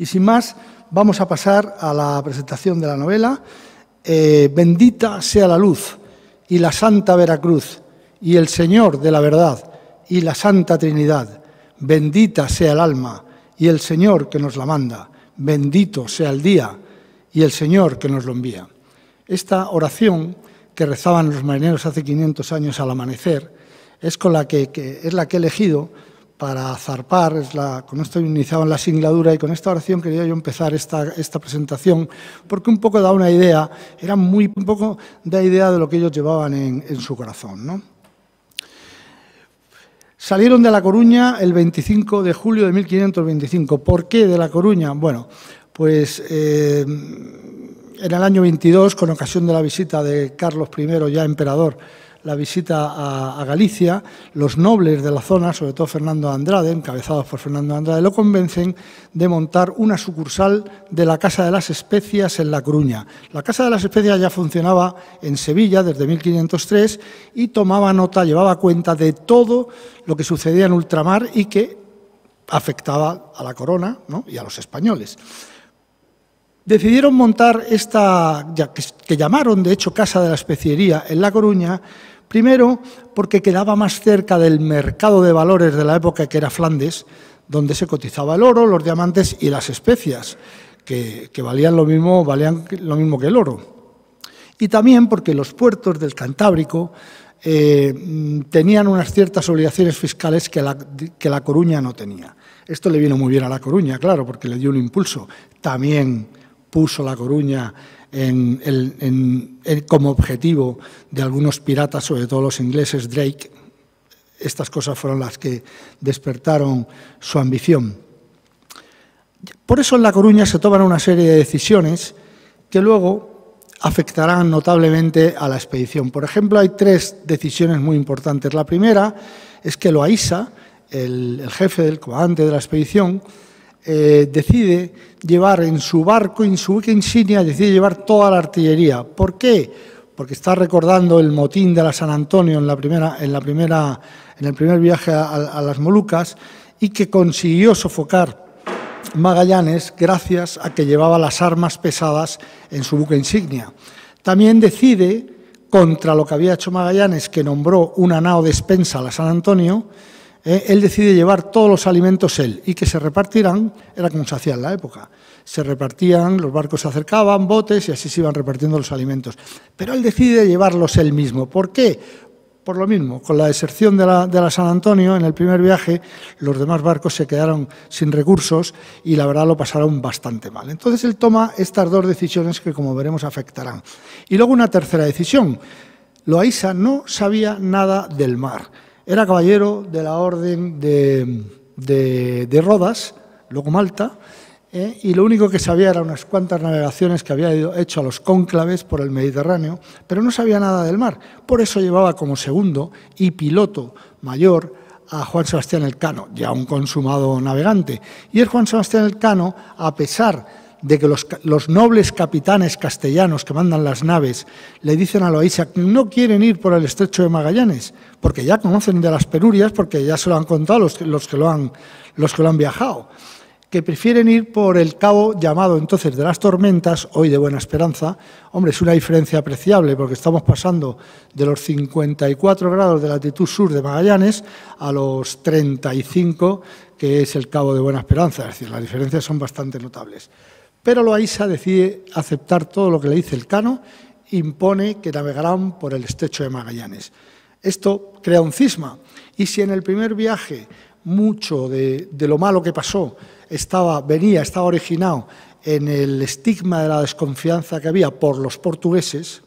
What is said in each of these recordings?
Y sin más, vamos a pasar a la presentación de la novela. Bendita sea la luz y la Santa Veracruz y el Señor de la verdad y la Santa Trinidad. Bendita sea el alma y el Señor que nos la manda. Bendito sea el día y el Señor que nos lo envía. Esta oración que rezaban los marineros hace 500 años al amanecer es la que he elegido para zarpar, con esto iniciaba en la singladura y con esta oración quería yo empezar esta presentación porque un poco da una idea, era un poco da idea de lo que ellos llevaban en su corazón, ¿no? Salieron de La Coruña el 25 de julio de 1525. ¿Por qué de La Coruña? Bueno, pues en el año 22, con ocasión de la visita de Carlos I, ya emperador, la visita a Galicia, los nobles de la zona, sobre todo Fernando de Andrade, encabezados por Fernando de Andrade, lo convencen de montar una sucursal de la Casa de las Especias en La Coruña. La Casa de las Especias ya funcionaba en Sevilla desde 1503 y tomaba nota, llevaba cuenta de todo lo que sucedía en ultramar y que afectaba a la corona, ¿no?, y a los españoles. Decidieron montar que llamaron de hecho Casa de la Especiería en La Coruña, primero porque quedaba más cerca del mercado de valores de la época, que era Flandes, donde se cotizaba el oro, los diamantes y las especias, que valían lo mismo que el oro. Y también porque los puertos del Cantábrico tenían unas ciertas obligaciones fiscales que La Coruña no tenía. Esto le vino muy bien a La Coruña, claro, porque le dio un impulso. También puso La Coruña como objetivo de algunos piratas, sobre todo los ingleses, Drake. Estas cosas fueron las que despertaron su ambición. Por eso en La Coruña se toman una serie de decisiones que luego afectarán notablemente a la expedición. Por ejemplo, hay 3 decisiones muy importantes. La primera es que Loaysa, el jefe del comandante de la expedición, decide llevar en su barco, en su buque insignia, decide llevar toda la artillería. ¿Por qué? Porque está recordando el motín de la San Antonio en el primer viaje a las Molucas y que consiguió sofocar Magallanes gracias a que llevaba las armas pesadas en su buque insignia. También decide, contra lo que había hecho Magallanes, que nombró una nao despensa a la San Antonio, él decide llevar todos los alimentos él y que se repartirán, era como se hacía en la época, se repartían, los barcos se acercaban, botes y así se iban repartiendo los alimentos. Pero él decide llevarlos él mismo. ¿Por qué? Por lo mismo, con la deserción de la San Antonio en el primer viaje, los demás barcos se quedaron sin recursos y la verdad lo pasaron bastante mal. Entonces él toma estas 2 decisiones que, como veremos, afectarán. Y luego una tercera decisión. Loaysa no sabía nada del mar. Era caballero de la Orden de Rodas, luego Malta, y lo único que sabía era unas cuantas navegaciones que había hecho a los cónclaves por el Mediterráneo, pero no sabía nada del mar. Por eso llevaba como segundo y piloto mayor a Juan Sebastián Elcano, ya un consumado navegante. Y es Juan Sebastián Elcano, a pesar de que los nobles capitanes castellanos que mandan las naves le dicen a Loaysa que no quieren ir por el estrecho de Magallanes, porque ya conocen de las penurias, porque ya se lo han contado los que lo han viajado, que prefieren ir por el cabo llamado entonces de las Tormentas, hoy de Buena Esperanza. Hombre, es una diferencia apreciable, porque estamos pasando de los 54 grados de latitud sur de Magallanes a los 35, que es el cabo de Buena Esperanza, es decir, las diferencias son bastante notables. Pero Loaysa decide aceptar todo lo que le dice Elcano, impone que navegarán por el estrecho de Magallanes. Esto crea un cisma, y si en el primer viaje mucho de lo malo que pasó estaba originado en el estigma de la desconfianza que había por los portugueses,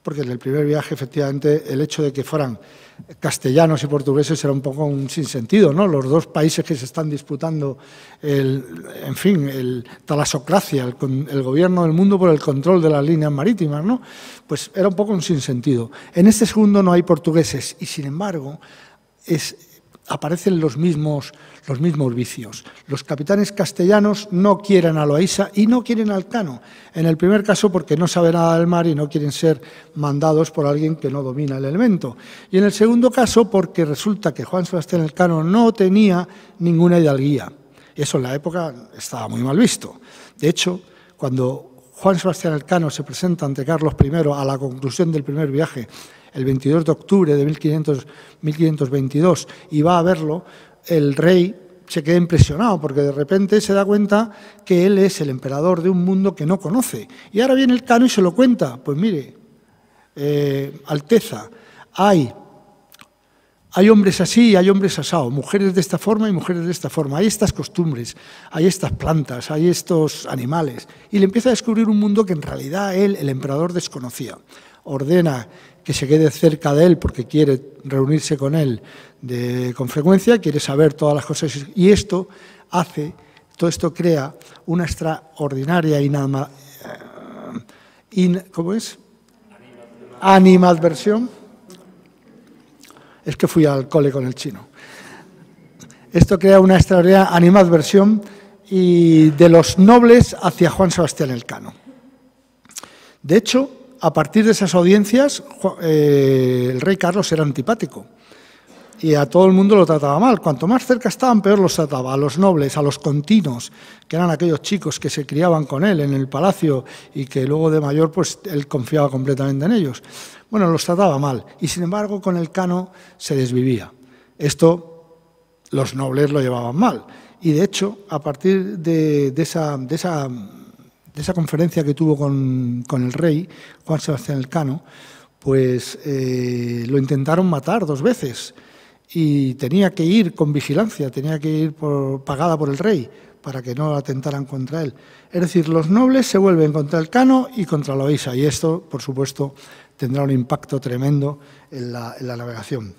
porque en el primer viaje, efectivamente, el hecho de que fueran castellanos y portugueses era un poco un sinsentido, ¿no? Los 2 países que se están disputando, talasocracia, el gobierno del mundo por el control de las líneas marítimas, ¿no? Pues era un poco un sinsentido. En este segundo no hay portugueses y, sin embargo, aparecen los mismos vicios. Los capitanes castellanos no quieren a Loaysa y no quieren a Elcano. En el primer caso porque no sabe nada del mar y no quieren ser mandados por alguien que no domina el elemento. Y en el segundo caso porque resulta que Juan Sebastián Elcano no tenía ninguna hidalguía. Eso en la época estaba muy mal visto. De hecho, cuando Juan Sebastián Elcano se presenta ante Carlos I a la conclusión del primer viaje, el 22 de octubre de 1522, y va a verlo, el rey se queda impresionado porque de repente se da cuenta que él es el emperador de un mundo que no conoce. Y ahora viene Elcano y se lo cuenta. Pues mire, Alteza, hay hombres así y hay hombres asados, mujeres de esta forma y mujeres de esta forma, hay estas costumbres, hay estas plantas, hay estos animales. Y le empieza a descubrir un mundo que en realidad él, el emperador, desconocía. Ordena que se quede cerca de él porque quiere reunirse con él con frecuencia, quiere saber todas las cosas. Y todo esto crea una extraordinaria animadversión. Es que fui al cole con el chino. Esto crea una extraordinaria animadversión de los nobles hacia Juan Sebastián Elcano. De hecho, a partir de esas audiencias, el rey Carlos era antipático y a todo el mundo lo trataba mal. Cuanto más cerca estaban, peor los trataba. A los nobles, a los continos, que eran aquellos chicos que se criaban con él en el palacio y que luego de mayor pues él confiaba completamente en ellos. Bueno, los trataba mal y sin embargo con Elcano se desvivía. Esto los nobles lo llevaban mal y de hecho a partir de esa conferencia que tuvo con el rey Juan Sebastián Elcano, pues lo intentaron matar 2 veces y tenía que ir con vigilancia, tenía que ir pagada por el rey para que no atentaran contra él. Es decir, los nobles se vuelven contra Elcano y contra Loaysa y esto, por supuesto, tendrá un impacto tremendo en la navegación.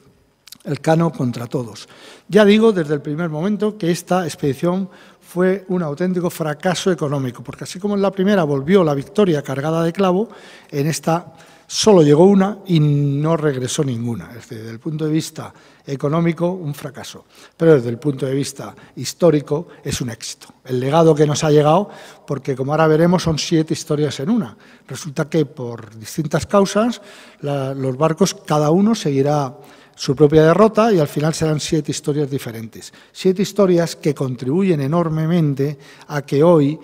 Elcano contra todos. Ya digo desde el primer momento que esta expedición fue un auténtico fracaso económico, porque así como en la primera volvió la Victoria cargada de clavo, en esta solo llegó una y no regresó ninguna. Es decir, desde el punto de vista económico, un fracaso, pero desde el punto de vista histórico es un éxito. El legado que nos ha llegado, porque como ahora veremos son 7 historias en una. Resulta que por distintas causas los barcos, cada uno seguirá su propia derrota y al final serán 7 historias diferentes. 7 historias que contribuyen enormemente a que hoy,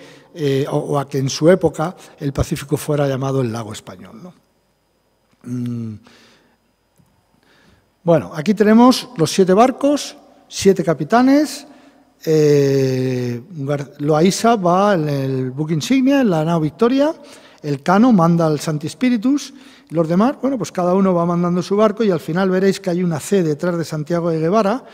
o a que en su época, el Pacífico fuera llamado el lago español, ¿no? Bueno, aquí tenemos los 7 barcos, 7 capitanes. Loaysa va en el buque insignia, en la nao Victoria. Elcano manda al Santi Spiritus. Los demás, bueno, pues cada uno va mandando su barco y al final veréis que hay una C detrás de Santiago de Guevara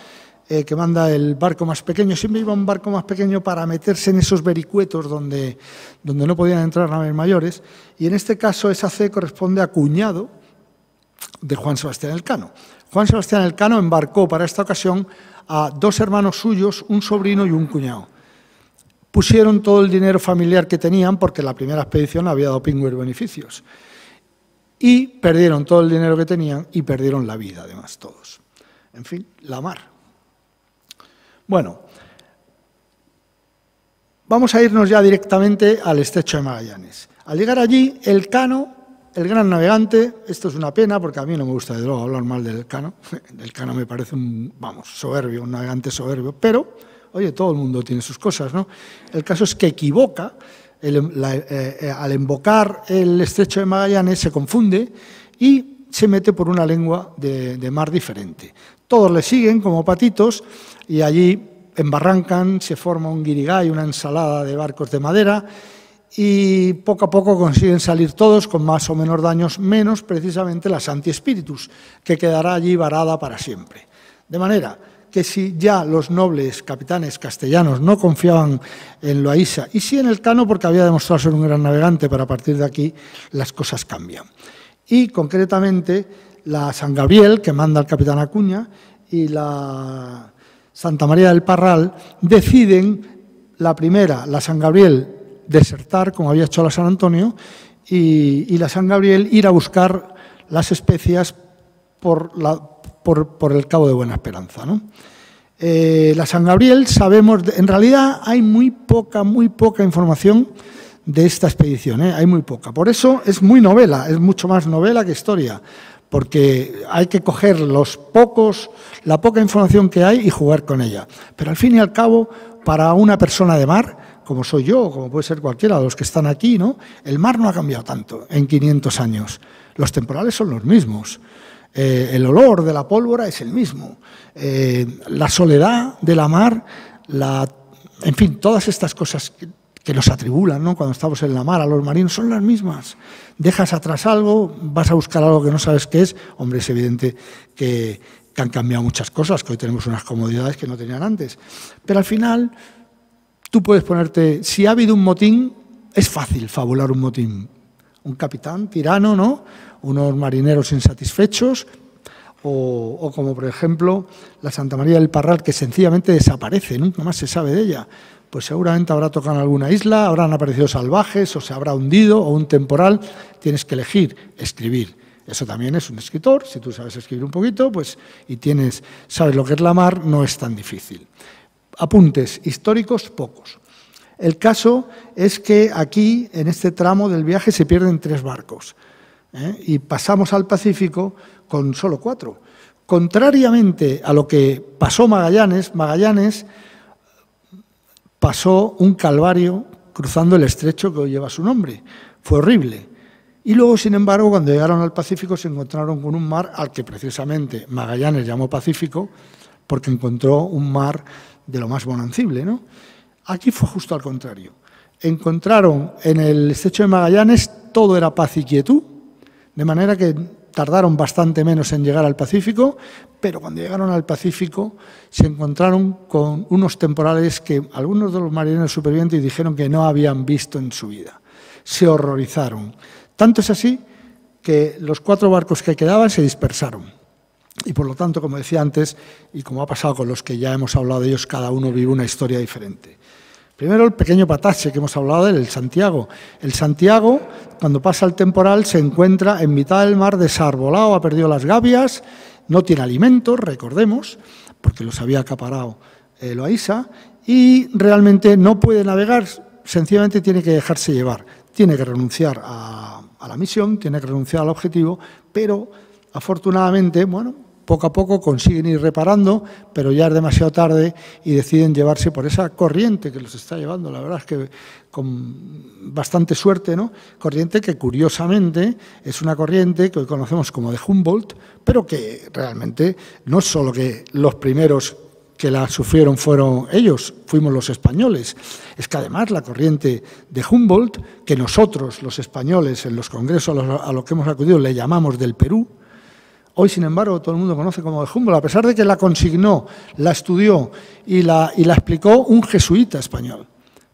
que manda el barco más pequeño. Siempre iba un barco más pequeño para meterse en esos vericuetos donde no podían entrar naves mayores. Y en este caso esa C corresponde a cuñado de Juan Sebastián Elcano. Juan Sebastián Elcano embarcó para esta ocasión a 2 hermanos suyos, un sobrino y un cuñado. Pusieron todo el dinero familiar que tenían porque la primera expedición había dado pingües beneficios. Y perdieron todo el dinero que tenían y perdieron la vida, además, todos. En fin, la mar. Bueno, vamos a irnos ya directamente al Estrecho de Magallanes. Al llegar allí, Elcano, el gran navegante, esto es una pena porque a mí no me gusta de luego hablar mal del Elcano. El Elcano me parece soberbio, un navegante soberbio, pero, oye, todo el mundo tiene sus cosas, ¿no? El caso es que equivoca. Al embocar el Estrecho de Magallanes se confunde y se mete por una lengua de mar diferente. Todos le siguen como patitos y allí embarrancan, se forma un guirigay, una ensalada de barcos de madera y poco a poco consiguen salir todos con más o menos daños, menos precisamente la Santi Spiritus, que quedará allí varada para siempre. De manera que si ya los nobles capitanes castellanos no confiaban en Loaysa y sí en Elcano porque había demostrado ser un gran navegante, pero a partir de aquí las cosas cambian. Y concretamente la San Gabriel, que manda el capitán Acuña, y la Santa María del Parral deciden, la primera, la San Gabriel, desertar, como había hecho la San Antonio, y la San Gabriel ir a buscar las especias por el Cabo de Buena Esperanza, ¿no? La San Gabriel, sabemos, en realidad hay muy poca información de esta expedición, hay muy poca. Por eso es muy novela, es mucho más novela que historia, porque hay que coger la poca información que hay y jugar con ella. Pero al fin y al cabo, para una persona de mar, como soy yo, como puede ser cualquiera de los que están aquí, ¿no? El mar no ha cambiado tanto en 500 años. Los temporales son los mismos. El olor de la pólvora es el mismo. La soledad de la mar, en fin, todas estas cosas que nos atribulan, ¿no? Cuando estamos en la mar a los marinos son las mismas. Dejas atrás algo, vas a buscar algo que no sabes qué es. Hombre, es evidente que han cambiado muchas cosas, que hoy tenemos unas comodidades que no tenían antes. Pero al final, tú puedes ponerte... Si ha habido un motín, es fácil fabular un motín. Un capitán tirano, ¿no? Unos marineros insatisfechos, o como por ejemplo la Santa María del Parral, que sencillamente desaparece, nunca más se sabe de ella. Pues seguramente habrá tocado en alguna isla, habrán aparecido salvajes, o se habrá hundido, o un temporal. Tienes que elegir, escribir. Eso también es un escritor, si tú sabes escribir un poquito, pues, y sabes lo que es la mar, no es tan difícil. Apuntes históricos, pocos. El caso es que aquí, en este tramo del viaje, se pierden 3 barcos, y pasamos al Pacífico con solo 4. Contrariamente a lo que pasó Magallanes pasó un calvario cruzando el estrecho que hoy lleva su nombre. Fue horrible. Y luego, sin embargo, cuando llegaron al Pacífico se encontraron con un mar al que precisamente Magallanes llamó Pacífico porque encontró un mar de lo más bonancible, ¿no? Aquí fue justo al contrario. Encontraron en el estrecho de Magallanes todo era paz y quietud, de manera que tardaron bastante menos en llegar al Pacífico, pero cuando llegaron al Pacífico se encontraron con unos temporales que algunos de los marineros supervivientes dijeron que no habían visto en su vida. Se horrorizaron. Tanto es así que los 4 barcos que quedaban se dispersaron. Y por lo tanto, como decía antes, y como ha pasado con los que ya hemos hablado de ellos, cada uno vive una historia diferente. Primero, el pequeño Patache, que hemos hablado de él, el Santiago. El Santiago, cuando pasa el temporal, se encuentra en mitad del mar desarbolado, ha perdido las gavias, no tiene alimentos, recordemos, porque los había acaparado Loaysa, y realmente no puede navegar, sencillamente tiene que dejarse llevar. Tiene que renunciar a la misión, tiene que renunciar al objetivo, pero afortunadamente, bueno, poco a poco consiguen ir reparando, pero ya es demasiado tarde y deciden llevarse por esa corriente que los está llevando. La verdad es que con bastante suerte, ¿no? Corriente que curiosamente es una corriente que hoy conocemos como de Humboldt, pero que realmente no es solo que los primeros que la sufrieron fueron ellos, fuimos los españoles. Es que además la corriente de Humboldt, que nosotros los españoles en los congresos a los que hemos acudido le llamamos del Perú, hoy, sin embargo, todo el mundo conoce como de Humboldt, a pesar de que la consignó, la estudió y la explicó un jesuita español.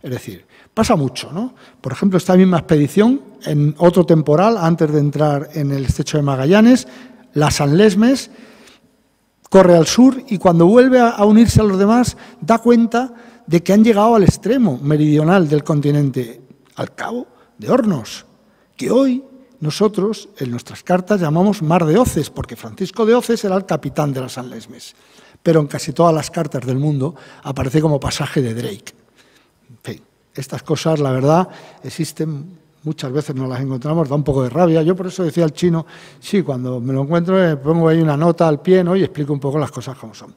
Es decir, pasa mucho, ¿no? Por ejemplo, esta misma expedición, en otro temporal, antes de entrar en el estrecho de Magallanes, la San Lesmes corre al sur y cuando vuelve a unirse a los demás, da cuenta de que han llegado al extremo meridional del continente, al Cabo de Hornos, que hoy nosotros, en nuestras cartas, llamamos Mar de Oces, porque Francisco de Oces era el capitán de la San Lesmes. Pero en casi todas las cartas del mundo aparece como pasaje de Drake. En fin, estas cosas, la verdad, existen, muchas veces nos las encontramos, da un poco de rabia. Yo por eso decía al chino, sí, cuando me lo encuentro, pongo ahí una nota al pie, ¿no? Y explico un poco las cosas como son.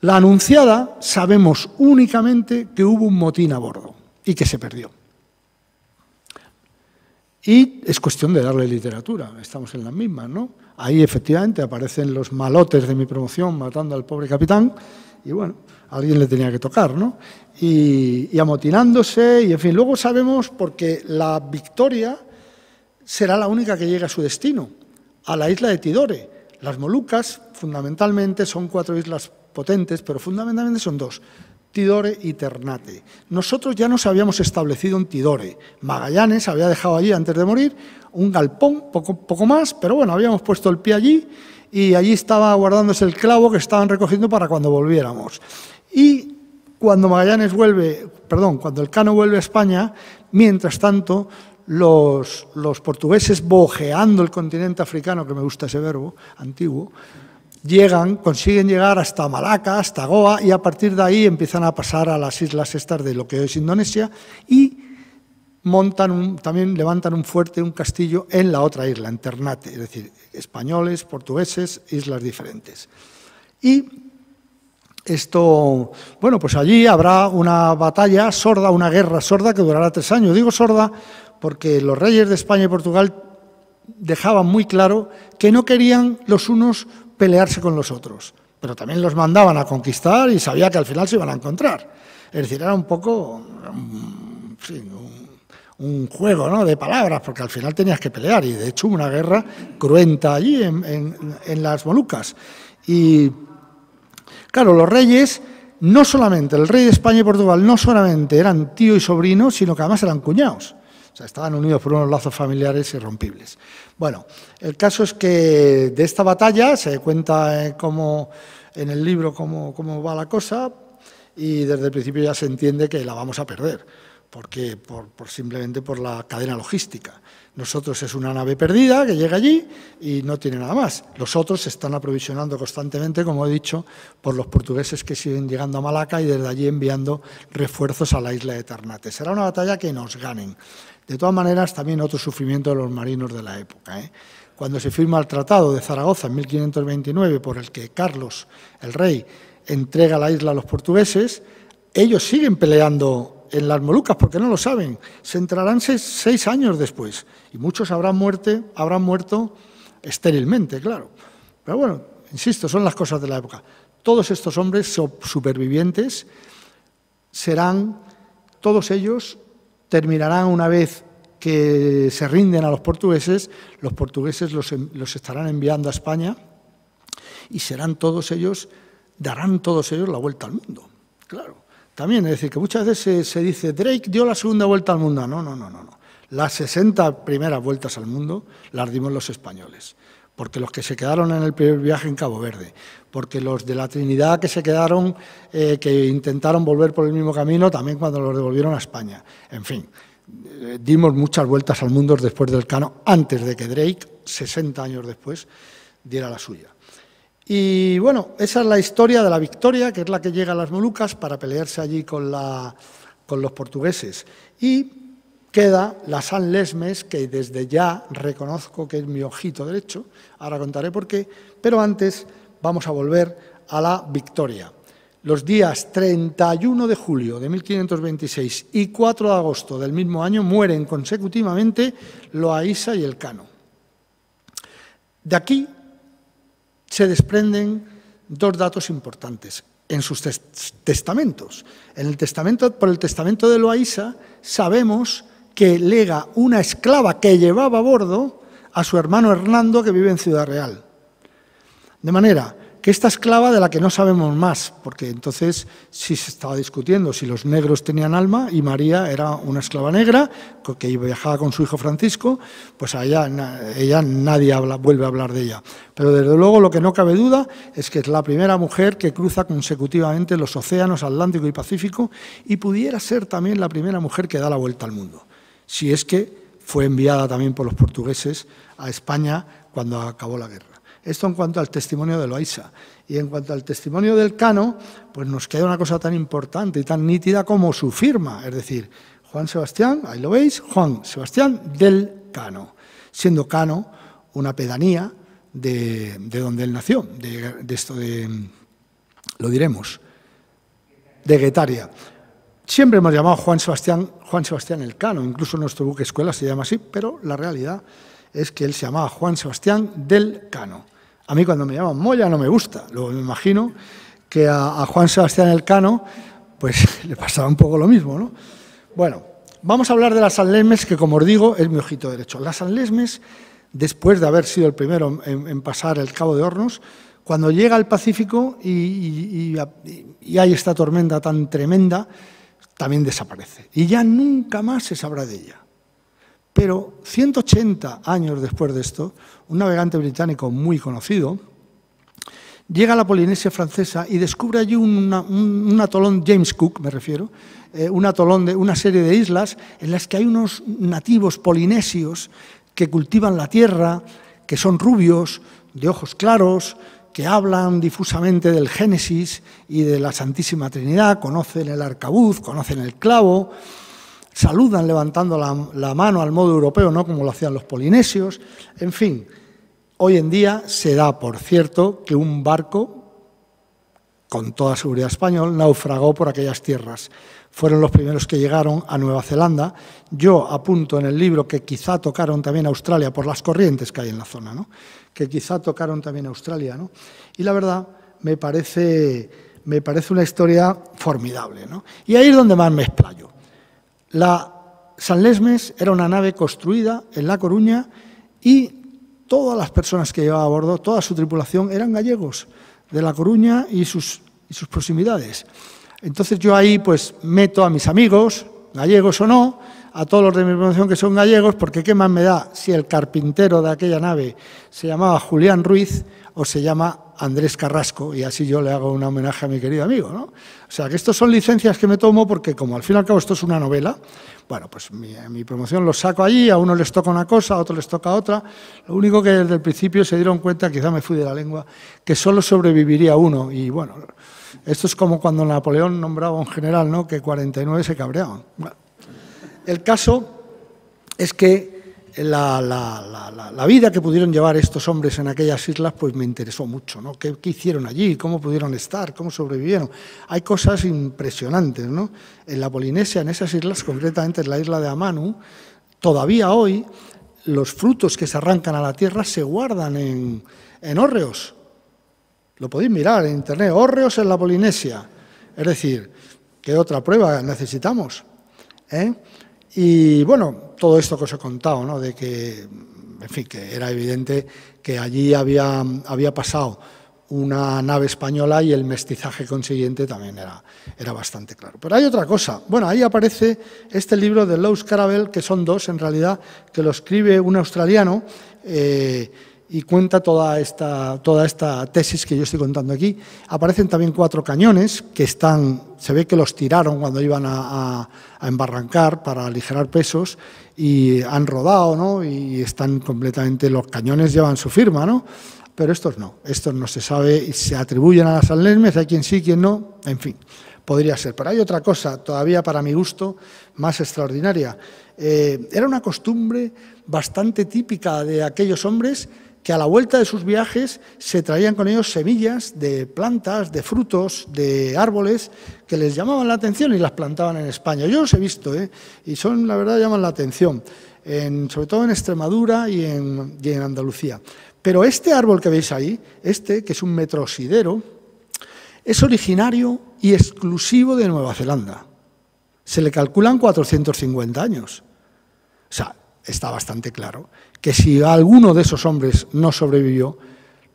La Anunciada, sabemos únicamente que hubo un motín a bordo y que se perdió. Y es cuestión de darle literatura, estamos en las mismas, ¿no? Ahí efectivamente aparecen los malotes de mi promoción matando al pobre capitán y bueno, a alguien le tenía que tocar, ¿no? Y amotinándose y en fin, luego sabemos porque la Victoria será la única que llegue a su destino, a la isla de Tidore. Las Molucas fundamentalmente son 4 islas potentes, pero fundamentalmente son 2. Tidore y Ternate. Nosotros ya nos habíamos establecido en Tidore. Magallanes había dejado allí, antes de morir, un galpón, poco más, pero bueno, habíamos puesto el pie allí y allí estaba guardándose el clavo que estaban recogiendo para cuando volviéramos. Y cuando cuando Elcano vuelve a España, mientras tanto, los portugueses, bojeando el continente africano, que me gusta ese verbo, antiguo, consiguen llegar hasta Malaca, hasta Goa, y a partir de ahí empiezan a pasar a las islas estas de lo que hoy es Indonesia y también levantan un fuerte, un castillo en la otra isla, en Ternate, es decir, españoles, portugueses, islas diferentes. Y esto, bueno, pues allí habrá una batalla sorda, una guerra sorda que durará 3 años. Digo sorda porque los reyes de España y Portugal dejaban muy claro que no querían los unos pelearse con los otros, pero también los mandaban a conquistar y sabía que al final se iban a encontrar. Es decir, era un poco un juego, ¿no?, de palabras, porque al final tenías que pelear, y de hecho hubo una guerra cruenta allí en las Molucas. Y claro, los reyes, no solamente, el rey de España y Portugal no solamente eran tío y sobrino, sino que además eran cuñados. O sea, estaban unidos por unos lazos familiares irrompibles. Bueno, el caso es que de esta batalla se cuenta en el libro cómo va la cosa, y desde el principio ya se entiende que la vamos a perder, porque simplemente por la cadena logística. Nosotros es una nave perdida que llega allí y no tiene nada más. Los otros se están aprovisionando constantemente, como he dicho, por los portugueses que siguen llegando a Malaca y desde allí enviando refuerzos a la isla de Ternate. Será una batalla que nos ganen. De todas maneras, también otro sufrimiento de los marinos de la época. Cuando se firma el Tratado de Zaragoza en 1529, por el que Carlos, el rey, entrega la isla a los portugueses, ellos siguen peleando en las Molucas, porque no lo saben. Se enterarán 6 años después, y muchos habrán muerto estérilmente, claro. Pero bueno, insisto, son las cosas de la época. Todos estos hombres supervivientes todos ellos terminarán una vez que se rinden a los portugueses los estarán enviando a España, y darán todos ellos la vuelta al mundo, claro. También, es decir, que muchas veces se dice, Drake dio la segunda vuelta al mundo. No. Las 60 primeras vueltas al mundo las dimos los españoles, porque los que se quedaron en el primer viaje en Cabo Verde, porque los de la Trinidad que se quedaron, que intentaron volver por el mismo camino, también cuando los devolvieron a España. En fin, dimos muchas vueltas al mundo después del Cano, antes de que Drake, 60 años después, diera la suya. Y bueno, esa es la historia de la Victoria, que es la que llega a las Molucas para pelearse allí con los portugueses. Y queda la San Lesmes, que desde ya reconozco que es mi ojito derecho, ahora contaré por qué, pero antes vamos a volver a la Victoria. Los días 31 de julio de 1526 y 4 de agosto del mismo año mueren consecutivamente Loaísa y Elcano. De aquí se desprenden 2 datos importantes en sus testamentos. Por el testamento de Loaísa sabemos que lega una esclava que llevaba a bordo a su hermano Hernando, que vive en Ciudad Real. De manera que esta esclava, de la que no sabemos más, porque entonces sí se estaba discutiendo si los negros tenían alma y María era una esclava negra que viajaba con su hijo Francisco, pues a ella nadie vuelve a hablar de ella. Pero desde luego lo que no cabe duda es que es la primera mujer que cruza consecutivamente los océanos Atlántico y Pacífico, y pudiera ser también la primera mujer que da la vuelta al mundo, si es que fue enviada también por los portugueses a España cuando acabó la guerra. Esto en cuanto al testimonio de Loaísa. Y en cuanto al testimonio del Cano, pues nos queda una cosa tan importante y tan nítida como su firma, es decir, Juan Sebastián, ahí lo veis, Juan Sebastián del Cano, siendo Cano una pedanía de donde él nació, lo diremos, de Guetaria. Siempre hemos llamado Juan Sebastián Elcano, incluso nuestro buque escuela se llama así, pero la realidad es que él se llamaba Juan Sebastián del Cano. A mí cuando me llaman Moya no me gusta, luego me imagino que a Juan Sebastián Elcano pues le pasaba un poco lo mismo, ¿no? Bueno, vamos a hablar de la San Lesmes, que como os digo es mi ojito derecho. La San Lesmes, después de haber sido el primero en pasar el Cabo de Hornos, cuando llega al Pacífico y hay esta tormenta tan tremenda, también desaparece. Y ya nunca más se sabrá de ella. Pero 180 años después de esto, un navegante británico muy conocido llega a la Polinesia francesa y descubre allí un atolón, James Cook me refiero, un atolón de una serie de islas en las que hay unos nativos polinesios que cultivan la tierra, que son rubios, de ojos claros, que hablan difusamente del Génesis y de la Santísima Trinidad, conocen el arcabuz, conocen el clavo, saludan levantando la mano al modo europeo, no como lo hacían los polinesios. En fin, hoy en día se da por cierto que un barco con toda seguridad español, naufragó por aquellas tierras. Fueron los primeros que llegaron a Nueva Zelanda. Yo apunto en el libro que quizá tocaron también a Australia por las corrientes que hay en la zona, ¿no? Que quizá tocaron también a Australia, ¿no? Y la verdad me parece una historia formidable, ¿no? Y ahí es donde más me explayo. La San Lesmes era una nave construida en La Coruña y todas las personas que llevaba a bordo, toda su tripulación, eran gallegos de La Coruña y sus proximidades. Entonces yo ahí pues meto a mis amigos, gallegos o no, a todos los de mi promoción que son gallegos, porque qué más me da si el carpintero de aquella nave se llamaba Julián Ruiz o se llama Andrés Carrasco, y así yo le hago un homenaje a mi querido amigo, ¿no? O sea, que estos son licencias que me tomo porque como al fin y al cabo esto es una novela, bueno, pues mi promoción los saco allí, a unos les toca una cosa, a otros les toca otra. Lo único que desde el principio se dieron cuenta, quizá me fui de la lengua, que solo sobreviviría uno. Y bueno, esto es como cuando Napoleón nombraba a un general, ¿no? Que 49 se cabreaban. Bueno, el caso es que la vida que pudieron llevar estos hombres en aquellas islas pues me interesó mucho, ¿no? ¿Qué hicieron allí? ¿Cómo pudieron estar? ¿Cómo sobrevivieron? Hay cosas impresionantes, ¿no? En la Polinesia, en esas islas, concretamente en la isla de Amanu, todavía hoy los frutos que se arrancan a la tierra se guardan en hórreos. Lo podéis mirar en internet, hórreos en la Polinesia. Es decir, ¿qué otra prueba necesitamos? Y bueno, todo esto que os he contado, ¿no? De que, en fin, que era evidente que allí había pasado una nave española y el mestizaje consiguiente también era bastante claro. Pero hay otra cosa. Bueno, ahí aparece este libro de Lewis Carroll, que son dos en realidad, que lo escribe un australiano y cuenta toda esta tesis que yo estoy contando aquí. Aparecen también 4 cañones que se ve que los tiraron cuando iban a embarrancar para aligerar pesos y han rodado, ¿no? Y están completamente, los cañones llevan su firma, ¿no? Pero estos no se sabe y se atribuyen a la San Lesmes, hay quien sí, quien no, en fin, podría ser. Pero hay otra cosa, todavía para mi gusto, más extraordinaria. Era una costumbre bastante típica de aquellos hombres que a la vuelta de sus viajes se traían con ellos semillas de plantas, de frutos, de árboles que les llamaban la atención y las plantaban en España. Yo los he visto, y son, la verdad, llaman la atención, sobre todo en Extremadura y en Andalucía. Pero este árbol que veis ahí, que es un metrosidero, es originario y exclusivo de Nueva Zelanda. Se le calculan 450 años. O sea, está bastante claro que si alguno de esos hombres no sobrevivió,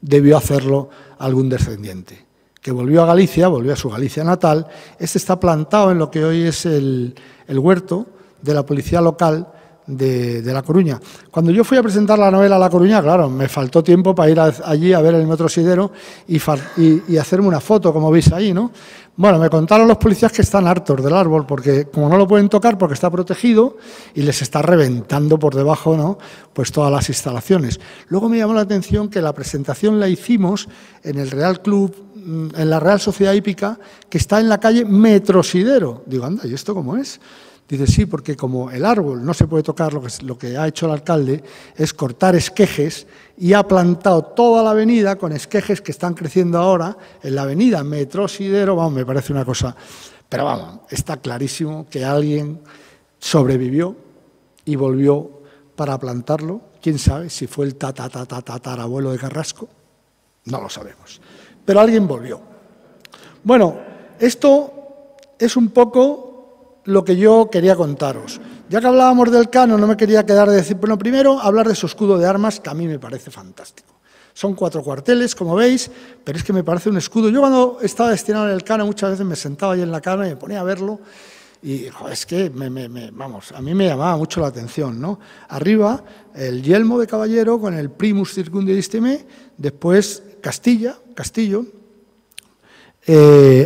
debió hacerlo algún descendiente, que volvió a Galicia, volvió a su Galicia natal. Este está plantado en lo que hoy es el huerto de la policía local de La Coruña. Cuando yo fui a presentar la novela a La Coruña, claro, me faltó tiempo para ir allí a ver el metrosidero y hacerme una foto, como veis ahí, ¿no? Bueno, me contaron los policías que están hartos del árbol, porque como no lo pueden tocar porque está protegido y les está reventando por debajo, ¿no? Pues todas las instalaciones. Luego me llamó la atención que la presentación la hicimos en el Real Club, en la Real Sociedad Hípica, que está en la calle Metrosidero. Digo, anda, ¿y esto cómo es? Dice, sí, porque como el árbol no se puede tocar, lo que ha hecho el alcalde es cortar esquejes y ha plantado toda la avenida con esquejes que están creciendo ahora en la avenida Metrosidero. Vamos, me parece una cosa, pero vamos, está clarísimo que alguien sobrevivió y volvió para plantarlo. ¿Quién sabe si fue el tatarabuelo de Carrasco? No lo sabemos, pero alguien volvió. Bueno, esto es un poco lo que yo quería contaros. Ya que hablábamos del Cano, no me quería quedar de decir, bueno, primero hablar de su escudo de armas, que a mí me parece fantástico. Son 4 cuarteles, como veis, pero es que me parece un escudo. Yo cuando estaba destinado en el Cano, muchas veces me sentaba ahí en la cama y me ponía a verlo, y joder, es que, vamos, a mí me llamaba mucho la atención, ¿no? Arriba, el yelmo de caballero con el primus circundidistime, después Castillo,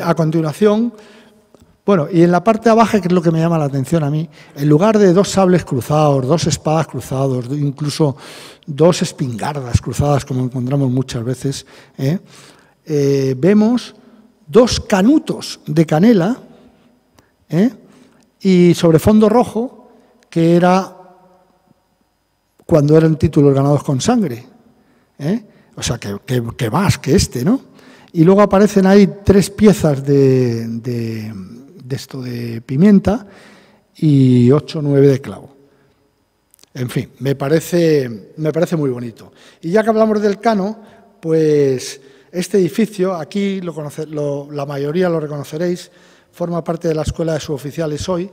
a continuación. Bueno, y en la parte de abajo, que es lo que me llama la atención a mí, en lugar de 2 sables cruzados, 2 espadas cruzados, incluso 2 espingardas cruzadas, como encontramos muchas veces, vemos 2 canutos de canela y sobre fondo rojo, que era cuando eran títulos ganados con sangre. O sea, que más que este, ¿no? Y luego aparecen ahí 3 piezas de pimienta y 8 o 9 de clavo. En fin, me parece muy bonito. Y ya que hablamos del Cano, pues este edificio, aquí la mayoría lo reconoceréis, forma parte de la Escuela de Suboficiales hoy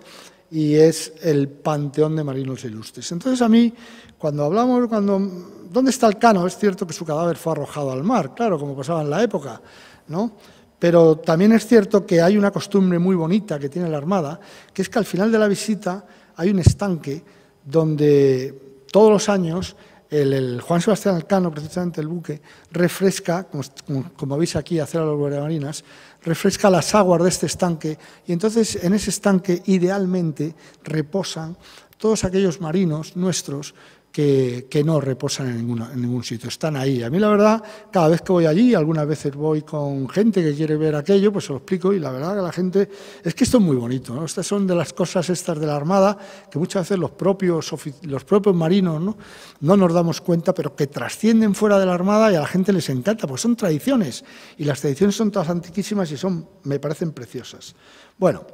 y es el Panteón de Marinos Ilustres. Entonces a mí, cuando hablamos, ¿dónde está el Cano? Es cierto que su cadáver fue arrojado al mar, claro, como pasaba en la época, ¿no? Pero también es cierto que hay una costumbre muy bonita que tiene la Armada, que es que al final de la visita hay un estanque donde todos los años el Juan Sebastián Elcano, precisamente el buque, refresca, como veis aquí, hacer a los guardiamarinas, refresca las aguas de este estanque y entonces en ese estanque idealmente reposan todos aquellos marinos nuestros que no reposan en ningún sitio, están ahí. A mí la verdad, cada vez que voy allí, algunas veces voy con gente que quiere ver aquello, pues se lo explico y la verdad que la gente, es que esto es muy bonito, ¿no? Estas son de las cosas estas de la Armada que muchas veces los propios marinos no nos damos cuenta, pero que trascienden fuera de la Armada y a la gente les encanta, porque son tradiciones y las tradiciones son todas antiquísimas y me parecen preciosas. Bueno.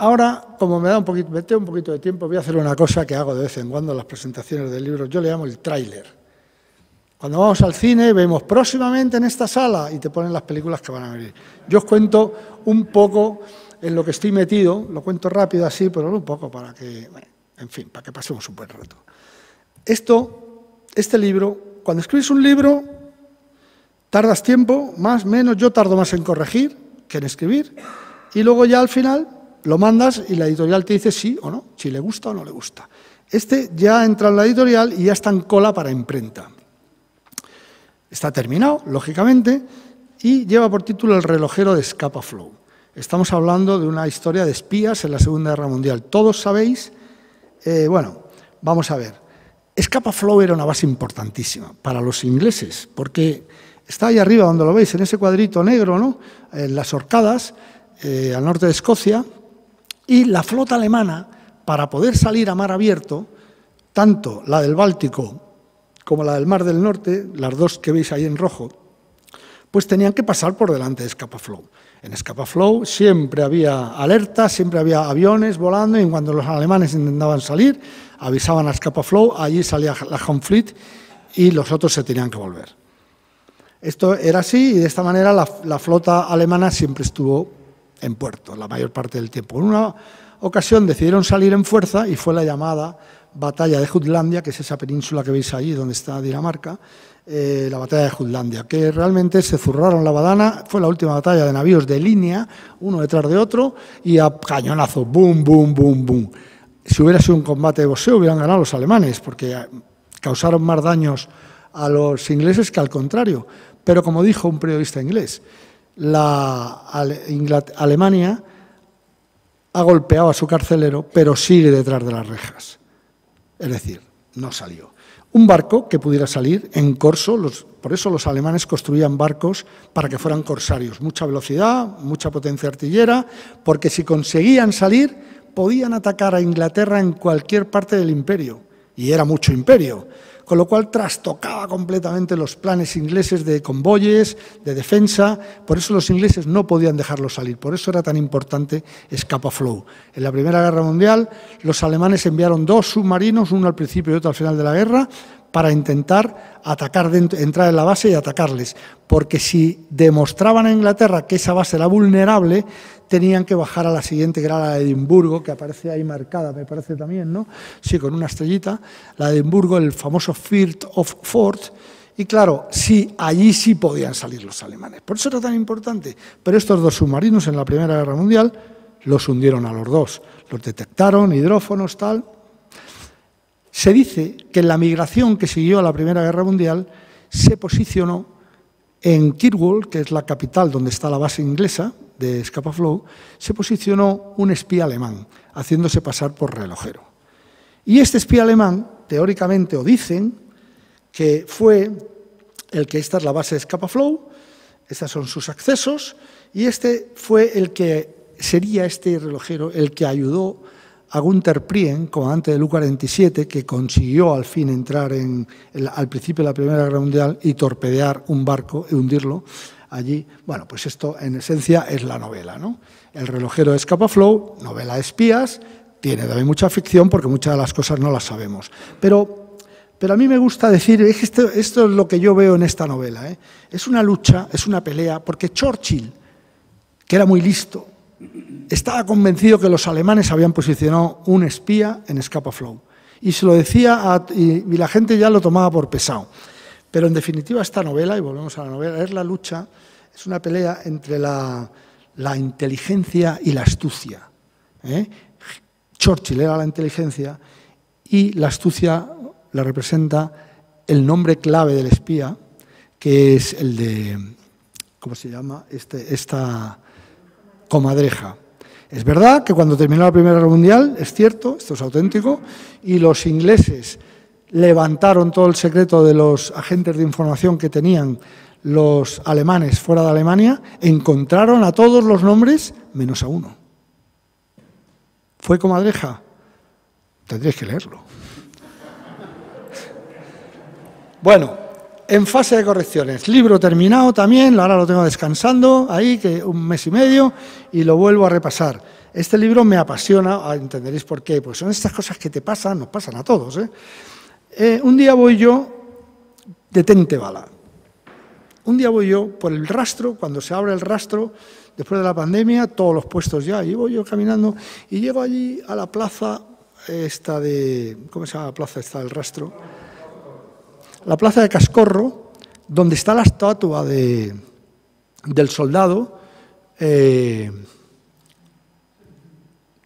Ahora, como me tengo un poquito de tiempo, voy a hacer una cosa que hago de vez en cuando en las presentaciones del libro, yo le llamo el tráiler. Cuando vamos al cine, vemos próximamente en esta sala y te ponen las películas que van a venir. Yo os cuento un poco en lo que estoy metido, lo cuento rápido así, pero un poco para que, bueno, en fin, para que pasemos un buen rato. Este libro, cuando escribes un libro, tardas tiempo, menos, yo tardo más en corregir que en escribir, y luego ya al final lo mandas y la editorial te dice sí o no, si le gusta o no le gusta. Este ya entra en la editorial y ya está en cola para imprenta. Está terminado, lógicamente, y lleva por título El relojero de Scapa Flow. Estamos hablando de una historia de espías en la Segunda Guerra Mundial. Todos sabéis, bueno, vamos a ver. Scapa Flow era una base importantísima para los ingleses, porque está ahí arriba, donde lo veis, en ese cuadrito negro, ¿no? En las Orcadas, al norte de Escocia. Y la flota alemana, para poder salir a mar abierto, tanto la del Báltico como la del Mar del Norte, las dos que veis ahí en rojo, pues tenían que pasar por delante de Scapa Flow. En Scapa Flow siempre había alertas, siempre había aviones volando y cuando los alemanes intentaban salir, avisaban a Scapa Flow, allí salía la Home Fleet y los otros se tenían que volver. Esto era así y de esta manera la flota alemana siempre estuvo en puerto, la mayor parte del tiempo. En una ocasión decidieron salir en fuerza y fue la llamada Batalla de Jutlandia, que es esa península que veis ahí donde está Dinamarca, la Batalla de Jutlandia, que realmente se zurraron la badana, fue la última batalla de navíos de línea, uno detrás de otro, y a cañonazo, boom, boom, boom, boom. Si hubiera sido un combate de boxeo, hubieran ganado los alemanes, porque causaron más daños a los ingleses que al contrario. Pero como dijo un periodista inglés, Alemania ha golpeado a su carcelero, pero sigue detrás de las rejas. Es decir, no salió. Un barco que pudiera salir en corso, por eso los alemanes construían barcos para que fueran corsarios. Mucha velocidad, mucha potencia artillera, porque si conseguían salir, podían atacar a Inglaterra en cualquier parte del imperio. Y era mucho imperio. Con lo cual trastocaba completamente los planes ingleses de convoyes, de defensa, por eso los ingleses no podían dejarlo salir, por eso era tan importante Scapa Flow. En la Primera Guerra Mundial los alemanes enviaron 2 submarinos, uno al principio y otro al final de la guerra, para intentar entrar en la base y atacarles, porque si demostraban a Inglaterra que esa base era vulnerable, tenían que bajar a la siguiente, que era la de Edimburgo, que aparece ahí marcada, me parece también, ¿no? Sí, con una estrellita, la de Edimburgo, el famoso Firth of Forth, y claro, sí, allí sí podían salir los alemanes. Por eso era tan importante. Pero estos 2 submarinos en la Primera Guerra Mundial los hundieron a los 2, los detectaron, hidrófonos, tal. Se dice que en la migración que siguió a la Primera Guerra Mundial se posicionó en Kirkwall, que es la capital donde está la base inglesa de Scapa Flow, se posicionó un espía alemán, haciéndose pasar por relojero. Y este espía alemán, teóricamente, o dicen, que fue esta es la base de Scapa Flow, estos son sus accesos, y este fue sería este relojero el que ayudó a Gunther Prien, comandante del U-47, que consiguió al fin entrar al principio de la Primera Guerra Mundial y torpedear un barco y hundirlo allí. Bueno, pues esto en esencia es la novela, ¿no? El relojero de Scapa Flow, novela de espías, tiene también mucha ficción porque muchas de las cosas no las sabemos. Pero a mí me gusta decir, es que esto es lo que yo veo en esta novela, ¿eh? Es una lucha, es una pelea, porque Churchill, que era muy listo, estaba convencido que los alemanes habían posicionado un espía en Scapa Flow. Y se lo decía, y la gente ya lo tomaba por pesado. Pero en definitiva esta novela, y volvemos a la novela, es la lucha, es una pelea entre la inteligencia y la astucia, ¿eh? Churchill era la inteligencia y la astucia la representa el nombre clave del espía, que es el de, ¿cómo se llama? Esta comadreja. Es verdad que cuando terminó la Primera Guerra Mundial, es cierto, esto es auténtico, y los ingleses levantaron todo el secreto de los agentes de información que tenían los alemanes fuera de Alemania, encontraron a todos los nombres menos a uno. ¿Fue comadreja? Tendréis que leerlo. Bueno, en fase de correcciones. Libro terminado también, ahora lo tengo descansando ahí, que 1 mes y medio, y lo vuelvo a repasar. Este libro me apasiona, entenderéis por qué, pues son estas cosas que te pasan, nos pasan a todos, ¿eh? Un día voy yo, detente bala. Un día voy yo por el rastro, cuando se abre el rastro, después de la pandemia, todos los puestos ya, y voy yo caminando, y llego allí a la plaza esta de, ¿cómo se llama la plaza esta del rastro? La plaza de Cascorro, donde está la estatua del soldado. Qué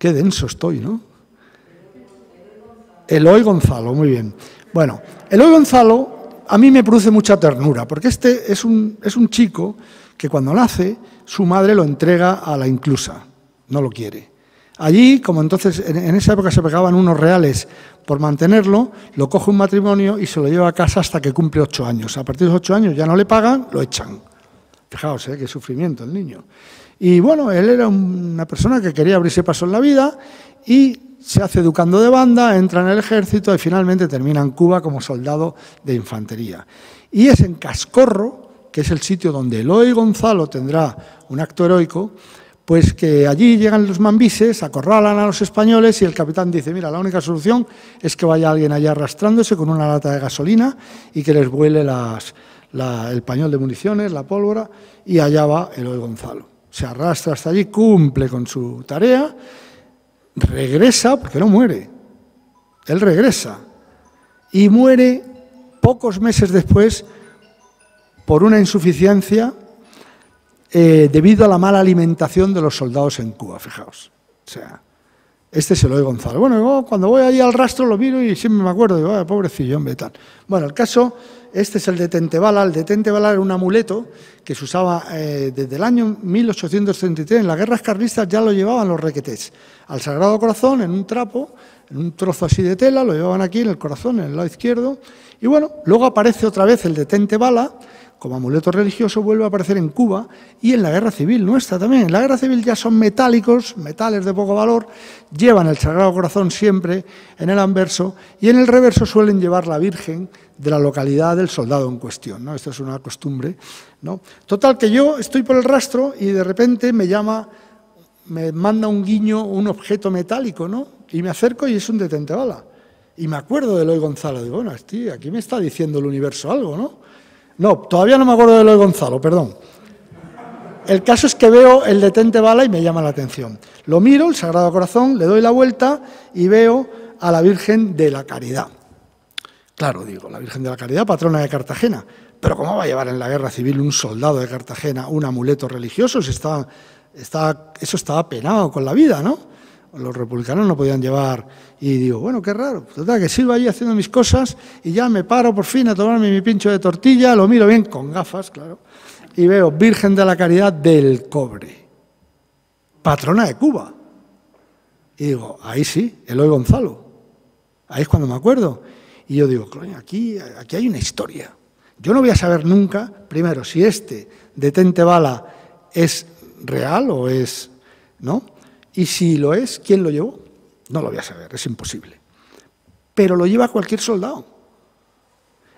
denso estoy, ¿no? Eloy Gonzalo, muy bien. Bueno, Eloy Gonzalo a mí me produce mucha ternura, porque este es un chico que cuando nace, su madre lo entrega a la inclusa, no lo quiere. Allí, como entonces en esa época se pagaban unos reales por mantenerlo, lo coge un matrimonio y se lo lleva a casa hasta que cumple 8 años. A partir de los 8 años ya no le pagan, lo echan. Fijaos, qué sufrimiento el niño. Y bueno, él era una persona que quería abrirse paso en la vida y se hace educando de banda, entra en el ejército y finalmente termina en Cuba como soldado de infantería. Y es en Cascorro, que es el sitio donde Eloy Gonzalo tendrá un acto heroico, pues que allí llegan los mambises, acorralan a los españoles y el capitán dice, mira, la única solución es que vaya alguien allá arrastrándose con una lata de gasolina y que les vuele el pañol de municiones, la pólvora, y allá va Eloy Gonzalo. Se arrastra hasta allí, cumple con su tarea, regresa, porque no muere, él regresa, y muere pocos meses después por una insuficiencia debido a la mala alimentación de los soldados en Cuba, fijaos. O sea, este es Eloy Gonzalo. Bueno, cuando voy ahí al rastro lo miro y siempre me acuerdo, digo, pobrecillo, hombre, tal. Bueno, el caso, este es el detente bala. El detente bala era un amuleto que se usaba desde el año 1833. En las guerras carlistas ya lo llevaban los requetés. Al Sagrado Corazón, en un trapo, en un trozo así de tela, lo llevaban aquí en el corazón, en el lado izquierdo. Y bueno, luego aparece otra vez el detente bala, como amuleto religioso, vuelve a aparecer en Cuba y en la guerra civil nuestra también. En la guerra civil ya son metálicos, metales de poco valor, llevan el Sagrado Corazón siempre en el anverso y en el reverso suelen llevar la Virgen de la localidad del soldado en cuestión, ¿no? Esto es una costumbre, ¿no? Total, que yo estoy por el rastro y de repente me manda un guiño, un objeto metálico, ¿no? Y me acerco y es un detente bala. Y me acuerdo de Eloy Gonzalo, digo, bueno, aquí me está diciendo el universo algo, ¿no? No, todavía no me acuerdo de Eloy Gonzalo, perdón. El caso es que veo el detente bala y me llama la atención. Lo miro, el Sagrado Corazón, le doy la vuelta y veo a la Virgen de la Caridad. Claro, digo, la Virgen de la Caridad, patrona de Cartagena. Pero ¿cómo va a llevar en la guerra civil un soldado de Cartagena un amuleto religioso? Eso estaba penado con la vida, ¿no? Los republicanos no podían llevar, y digo, bueno, qué raro. Total, que sigo allí haciendo mis cosas y ya me paro por fin a tomarme mi pincho de tortilla, lo miro bien, con gafas, claro, y veo Virgen de la Caridad del Cobre, patrona de Cuba. Y digo, ahí sí, Eloy Gonzalo. Ahí es cuando me acuerdo. Y yo digo, coño, aquí hay una historia. Yo no voy a saber nunca, primero, si este detente bala es real o es, ¿no? Y si lo es, ¿quién lo llevó? No lo voy a saber, es imposible. Pero lo lleva cualquier soldado.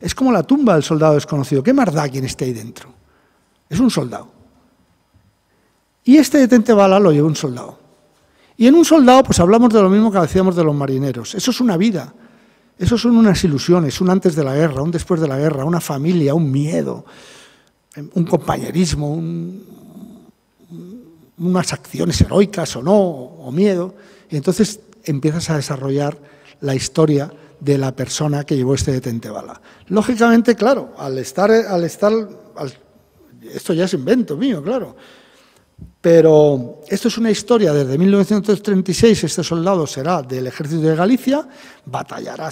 Es como la tumba del soldado desconocido. ¿Qué más da quien esté ahí dentro? Es un soldado. Y este detente bala lo lleva un soldado. Y en un soldado, pues hablamos de lo mismo que decíamos de los marineros. Eso es una vida. Eso son unas ilusiones, un antes de la guerra, un después de la guerra, una familia, un miedo, un compañerismo, unas acciones heroicas o no, o miedo. Y entonces empiezas a desarrollar la historia de la persona que llevó este detente bala. Lógicamente, claro, esto ya es invento mío, claro, pero esto es una historia desde 1936, este soldado será del Ejército de Galicia, batallará,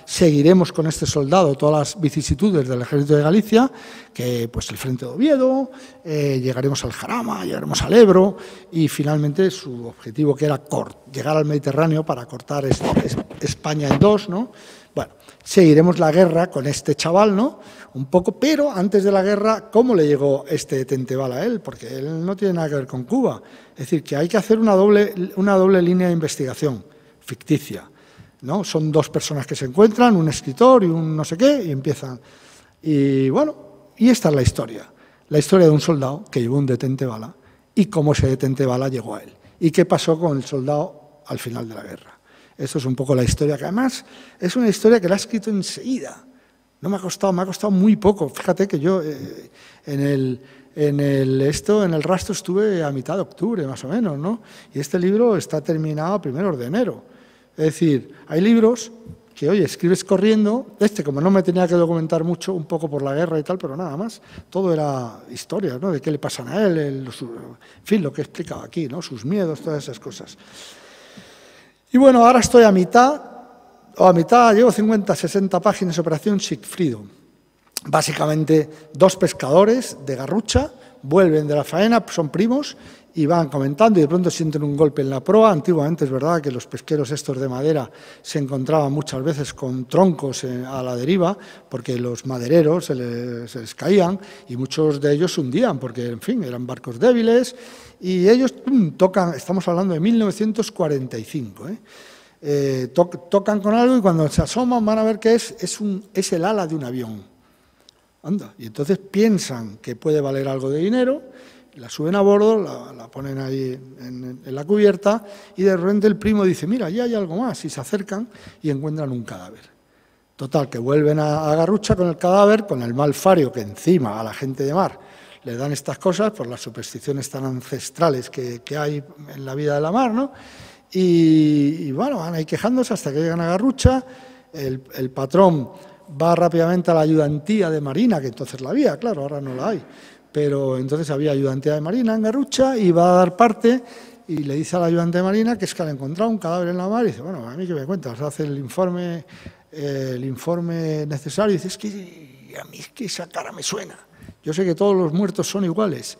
seguiremos con este soldado todas las vicisitudes del Ejército de Galicia, que pues el Frente de Oviedo, llegaremos al Jarama, llegaremos al Ebro, y finalmente su objetivo, que era llegar al Mediterráneo para cortar España en dos, ¿no? Bueno, seguiremos la guerra con este chaval, ¿no? Un poco, pero antes de la guerra, ¿cómo le llegó este detente bala a él? Porque él no tiene nada que ver con Cuba. Es decir, que hay que hacer una doble línea de investigación ficticia, ¿no? Son dos personas que se encuentran, un escritor y un no sé qué, y empiezan. Y bueno, y esta es la historia de un soldado que llevó un detente bala y cómo ese detente bala llegó a él. Y qué pasó con el soldado al final de la guerra. Esto es un poco la historia, que además es una historia que la he escrito enseguida. No me ha costado muy poco. Fíjate que yo en el rastro estuve a mitad de octubre, más o menos, ¿no? Y este libro está terminado a primeros de enero. Es decir, hay libros que, oye, escribes corriendo. Como no me tenía que documentar mucho, un poco por la guerra y tal, pero nada más. Todo era historia, ¿no? De qué le pasan a él, en fin, lo que he explicado aquí, ¿no? Sus miedos, todas esas cosas. Y bueno, ahora estoy a mitad, llevo 50, 60 páginas, Operación Sigfrido. Básicamente, dos pescadores de Garrucha vuelven de la faena, son primos, y van comentando y de pronto sienten un golpe en la proa. Antiguamente es verdad que los pesqueros estos de madera se encontraban muchas veces con troncos a la deriva, porque los madereros se les caían y muchos de ellos se hundían, porque, en fin, eran barcos débiles. Y ellos tocan, estamos hablando de 1945, tocan con algo y cuando se asoman van a ver que es el ala de un avión. Anda, y entonces piensan que puede valer algo de dinero, la suben a bordo, la ponen ahí en la cubierta y de repente el primo dice, mira, ya hay algo más, y se acercan y encuentran un cadáver. Total, que vuelven a Garrucha con el cadáver, con el mal fario que encima a la gente de mar le dan estas cosas por las supersticiones tan ancestrales que hay en la vida de la mar, ¿no? Y bueno, van ahí quejándose hasta que llegan a Garrucha. El patrón va rápidamente a la ayudantía de Marina, que entonces la había, claro, ahora no la hay, pero entonces había ayudantía de Marina en Garrucha y va a dar parte y le dice al ayudante de Marina que es que han encontrado un cadáver en la mar y dice, bueno, a mí que me cuentas, hace el informe necesario y dice, es que a mí es que esa cara me suena. Yo sé que todos los muertos son iguales,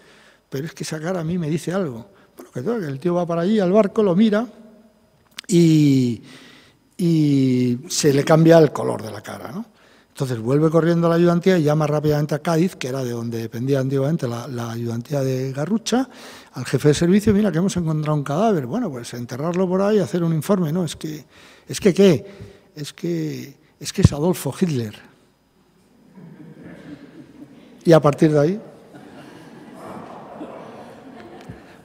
pero es que esa cara a mí me dice algo. Bueno, que el tío va para allí al barco, lo mira y se le cambia el color de la cara, ¿no? Entonces vuelve corriendo a la ayudantía y llama rápidamente a Cádiz, que era de donde dependía antiguamente la ayudantía de Garrucha, al jefe de servicio, mira que hemos encontrado un cadáver. Bueno, pues enterrarlo por ahí y hacer un informe, ¿no? Es que es Adolfo Hitler. Y a partir de ahí...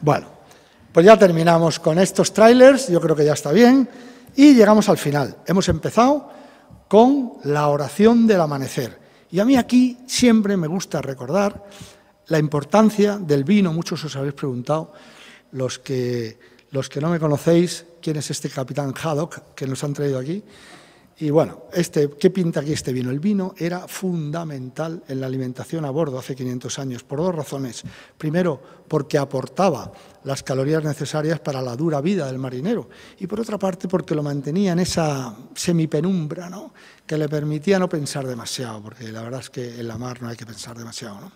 Bueno, pues ya terminamos con estos trailers, yo creo que ya está bien, y llegamos al final. Hemos empezado con la oración del amanecer. Y a mí aquí siempre me gusta recordar la importancia del vino. Muchos os habéis preguntado, los que no me conocéis, quién es este capitán Haddock que nos han traído aquí. Y bueno, ¿qué pinta aquí este vino? El vino era fundamental en la alimentación a bordo hace 500 años, por dos razones. Primero, porque aportaba las calorías necesarias para la dura vida del marinero. Y por otra parte, porque lo mantenía en esa semipenumbra, ¿no?, que le permitía no pensar demasiado, porque la verdad es que en la mar no hay que pensar demasiado, ¿no?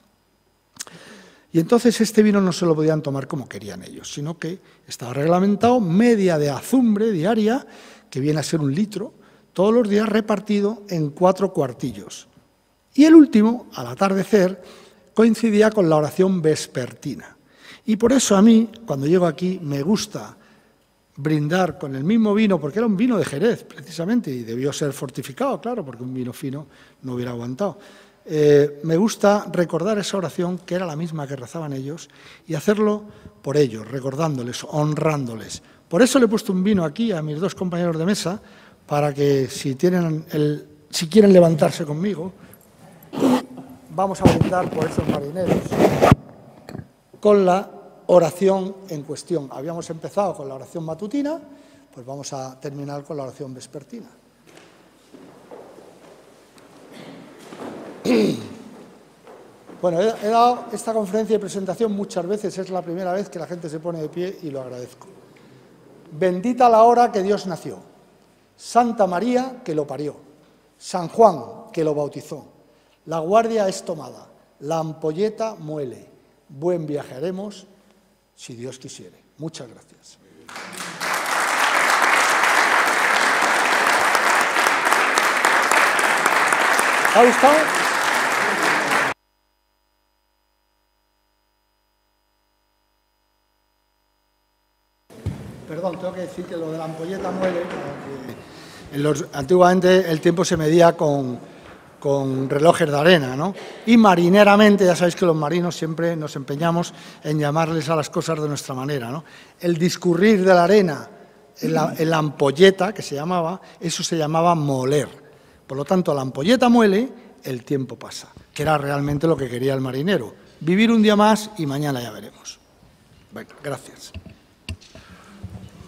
Y entonces este vino no se lo podían tomar como querían ellos, sino que estaba reglamentado media de azumbre diaria, que viene a ser 1 litro, todos los días repartido en 4 cuartillos. Y el último, al atardecer, coincidía con la oración vespertina. Y por eso a mí, cuando llego aquí, me gusta brindar con el mismo vino, porque era un vino de Jerez, precisamente, y debió ser fortificado, claro, porque un vino fino no hubiera aguantado. Me gusta recordar esa oración, que era la misma que rezaban ellos, y hacerlo por ellos, recordándoles, honrándoles. Por eso le he puesto un vino aquí a mis dos compañeros de mesa, para que si quieren levantarse conmigo, vamos a brindar por esos marineros con la oración en cuestión. Habíamos empezado con la oración matutina, pues vamos a terminar con la oración vespertina. Bueno, he dado esta conferencia de presentación muchas veces, es la primera vez que la gente se pone de pie y lo agradezco. Bendita la hora que Dios nació, Santa María que lo parió, San Juan que lo bautizó, la guardia es tomada, la ampolleta muele, buen viaje haremos, si Dios quisiere. Muchas gracias. ¿Te ha gustado? Perdón, tengo que decir que lo de la ampolleta muele, antiguamente el tiempo se medía con relojes de arena, ¿no? Y marineramente, ya sabéis que los marinos siempre nos empeñamos en llamarles a las cosas de nuestra manera, ¿no? El discurrir de la arena en la ampolleta, que se llamaba, eso se llamaba moler. Por lo tanto, la ampolleta muele, el tiempo pasa, que era realmente lo que quería el marinero. Vivir un día más y mañana ya veremos. Bueno, gracias.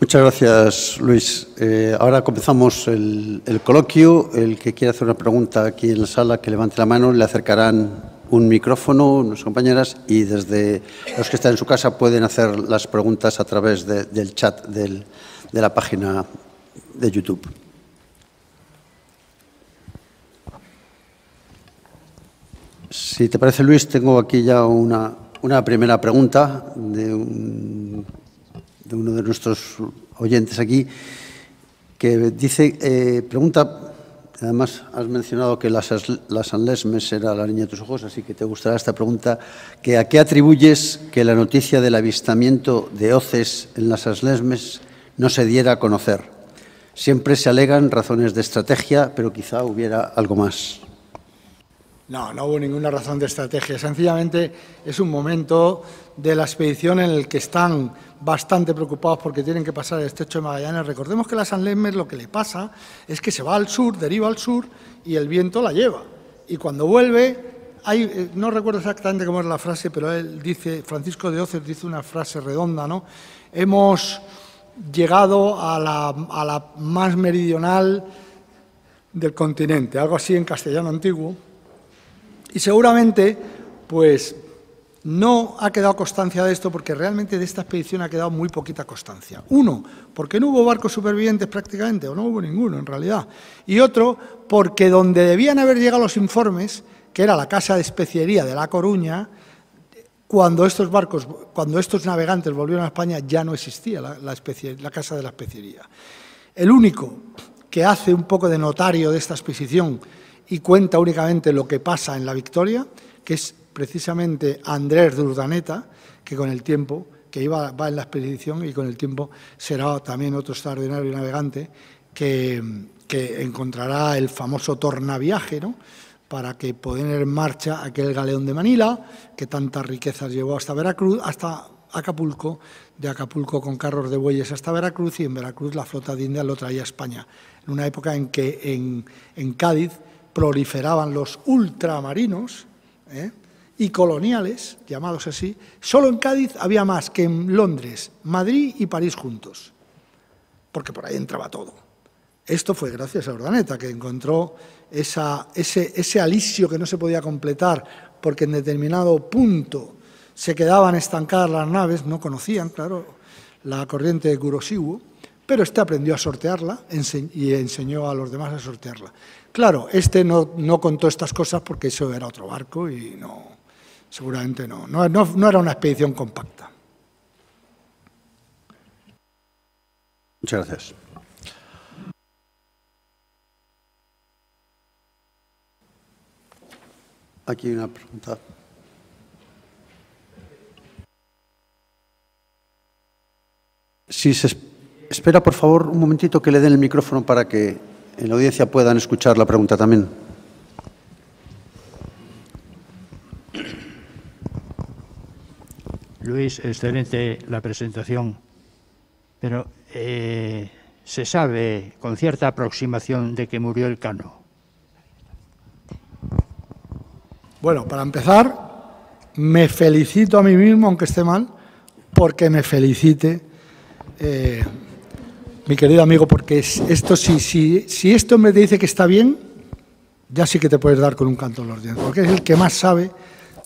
Muchas gracias, Luis. Ahora comenzamos el coloquio. El que quiera hacer una pregunta aquí en la sala, que levante la mano, le acercarán un micrófono, unas compañeras, y desde los que están en su casa pueden hacer las preguntas a través del chat de la página de YouTube. Si te parece, Luis, tengo aquí ya una primera pregunta de uno de nuestros oyentes aquí, que dice, pregunta, además has mencionado que la San Lesmes era la niña de tus ojos, así que te gustará esta pregunta, que ¿a qué atribuyes que la noticia del avistamiento de hoces en las San Lesmes no se diera a conocer? Siempre se alegan razones de estrategia, pero quizá hubiera algo más. No, no hubo ninguna razón de estrategia. Sencillamente es un momento de la expedición en el que están bastante preocupados porque tienen que pasar el estrecho de Magallanes. Recordemos que la San Lesmes lo que le pasa es que se va al sur, deriva al sur y el viento la lleva. Y cuando vuelve, no recuerdo exactamente cómo es la frase, pero él dice, Francisco de Oces dice una frase redonda, ¿no? Hemos llegado a la más meridional del continente, algo así en castellano antiguo. Y seguramente, pues, no ha quedado constancia de esto porque realmente de esta expedición ha quedado muy poquita constancia. Uno, porque no hubo barcos supervivientes prácticamente, o no hubo ninguno en realidad. Y otro, porque donde debían haber llegado los informes, que era la Casa de Especiería de La Coruña, cuando estos navegantes volvieron a España ya no existía la Casa de la Especiería. El único que hace un poco de notario de esta expedición y cuenta únicamente lo que pasa en la Victoria, que es precisamente Andrés de Urdaneta, que con el tiempo, que va en la expedición y con el tiempo será también otro extraordinario navegante que encontrará el famoso tornaviaje, ¿no?, para que poner en marcha aquel galeón de Manila, que tantas riquezas llevó hasta Veracruz, hasta Acapulco, de Acapulco con carros de bueyes hasta Veracruz, y en Veracruz la flota de Indias lo traía a España, en una época en que en Cádiz proliferaban los ultramarinos y coloniales, llamados así. Solo en Cádiz había más que en Londres, Madrid y París juntos, porque por ahí entraba todo. Esto fue gracias a Urdaneta, que encontró ese alisio que no se podía completar, porque en determinado punto se quedaban estancadas las naves, no conocían, claro, la corriente de Kuroshio, pero aprendió a sortearla y enseñó a los demás a sortearla. Claro, no contó estas cosas porque eso era otro barco y no, seguramente no era una expedición compacta. Muchas gracias. Aquí hay una pregunta. Si se Espera, por favor, un momentito que le den el micrófono para que en la audiencia puedan escuchar la pregunta también. Luis, excelente la presentación, pero ¿se sabe con cierta aproximación de que murió Elcano? Bueno, para empezar, me felicito a mí mismo, aunque esté mal, porque me felicite mi querido amigo, porque esto si este hombre te dice que está bien, ya sí que te puedes dar con un canto en los dientes, porque es el que más sabe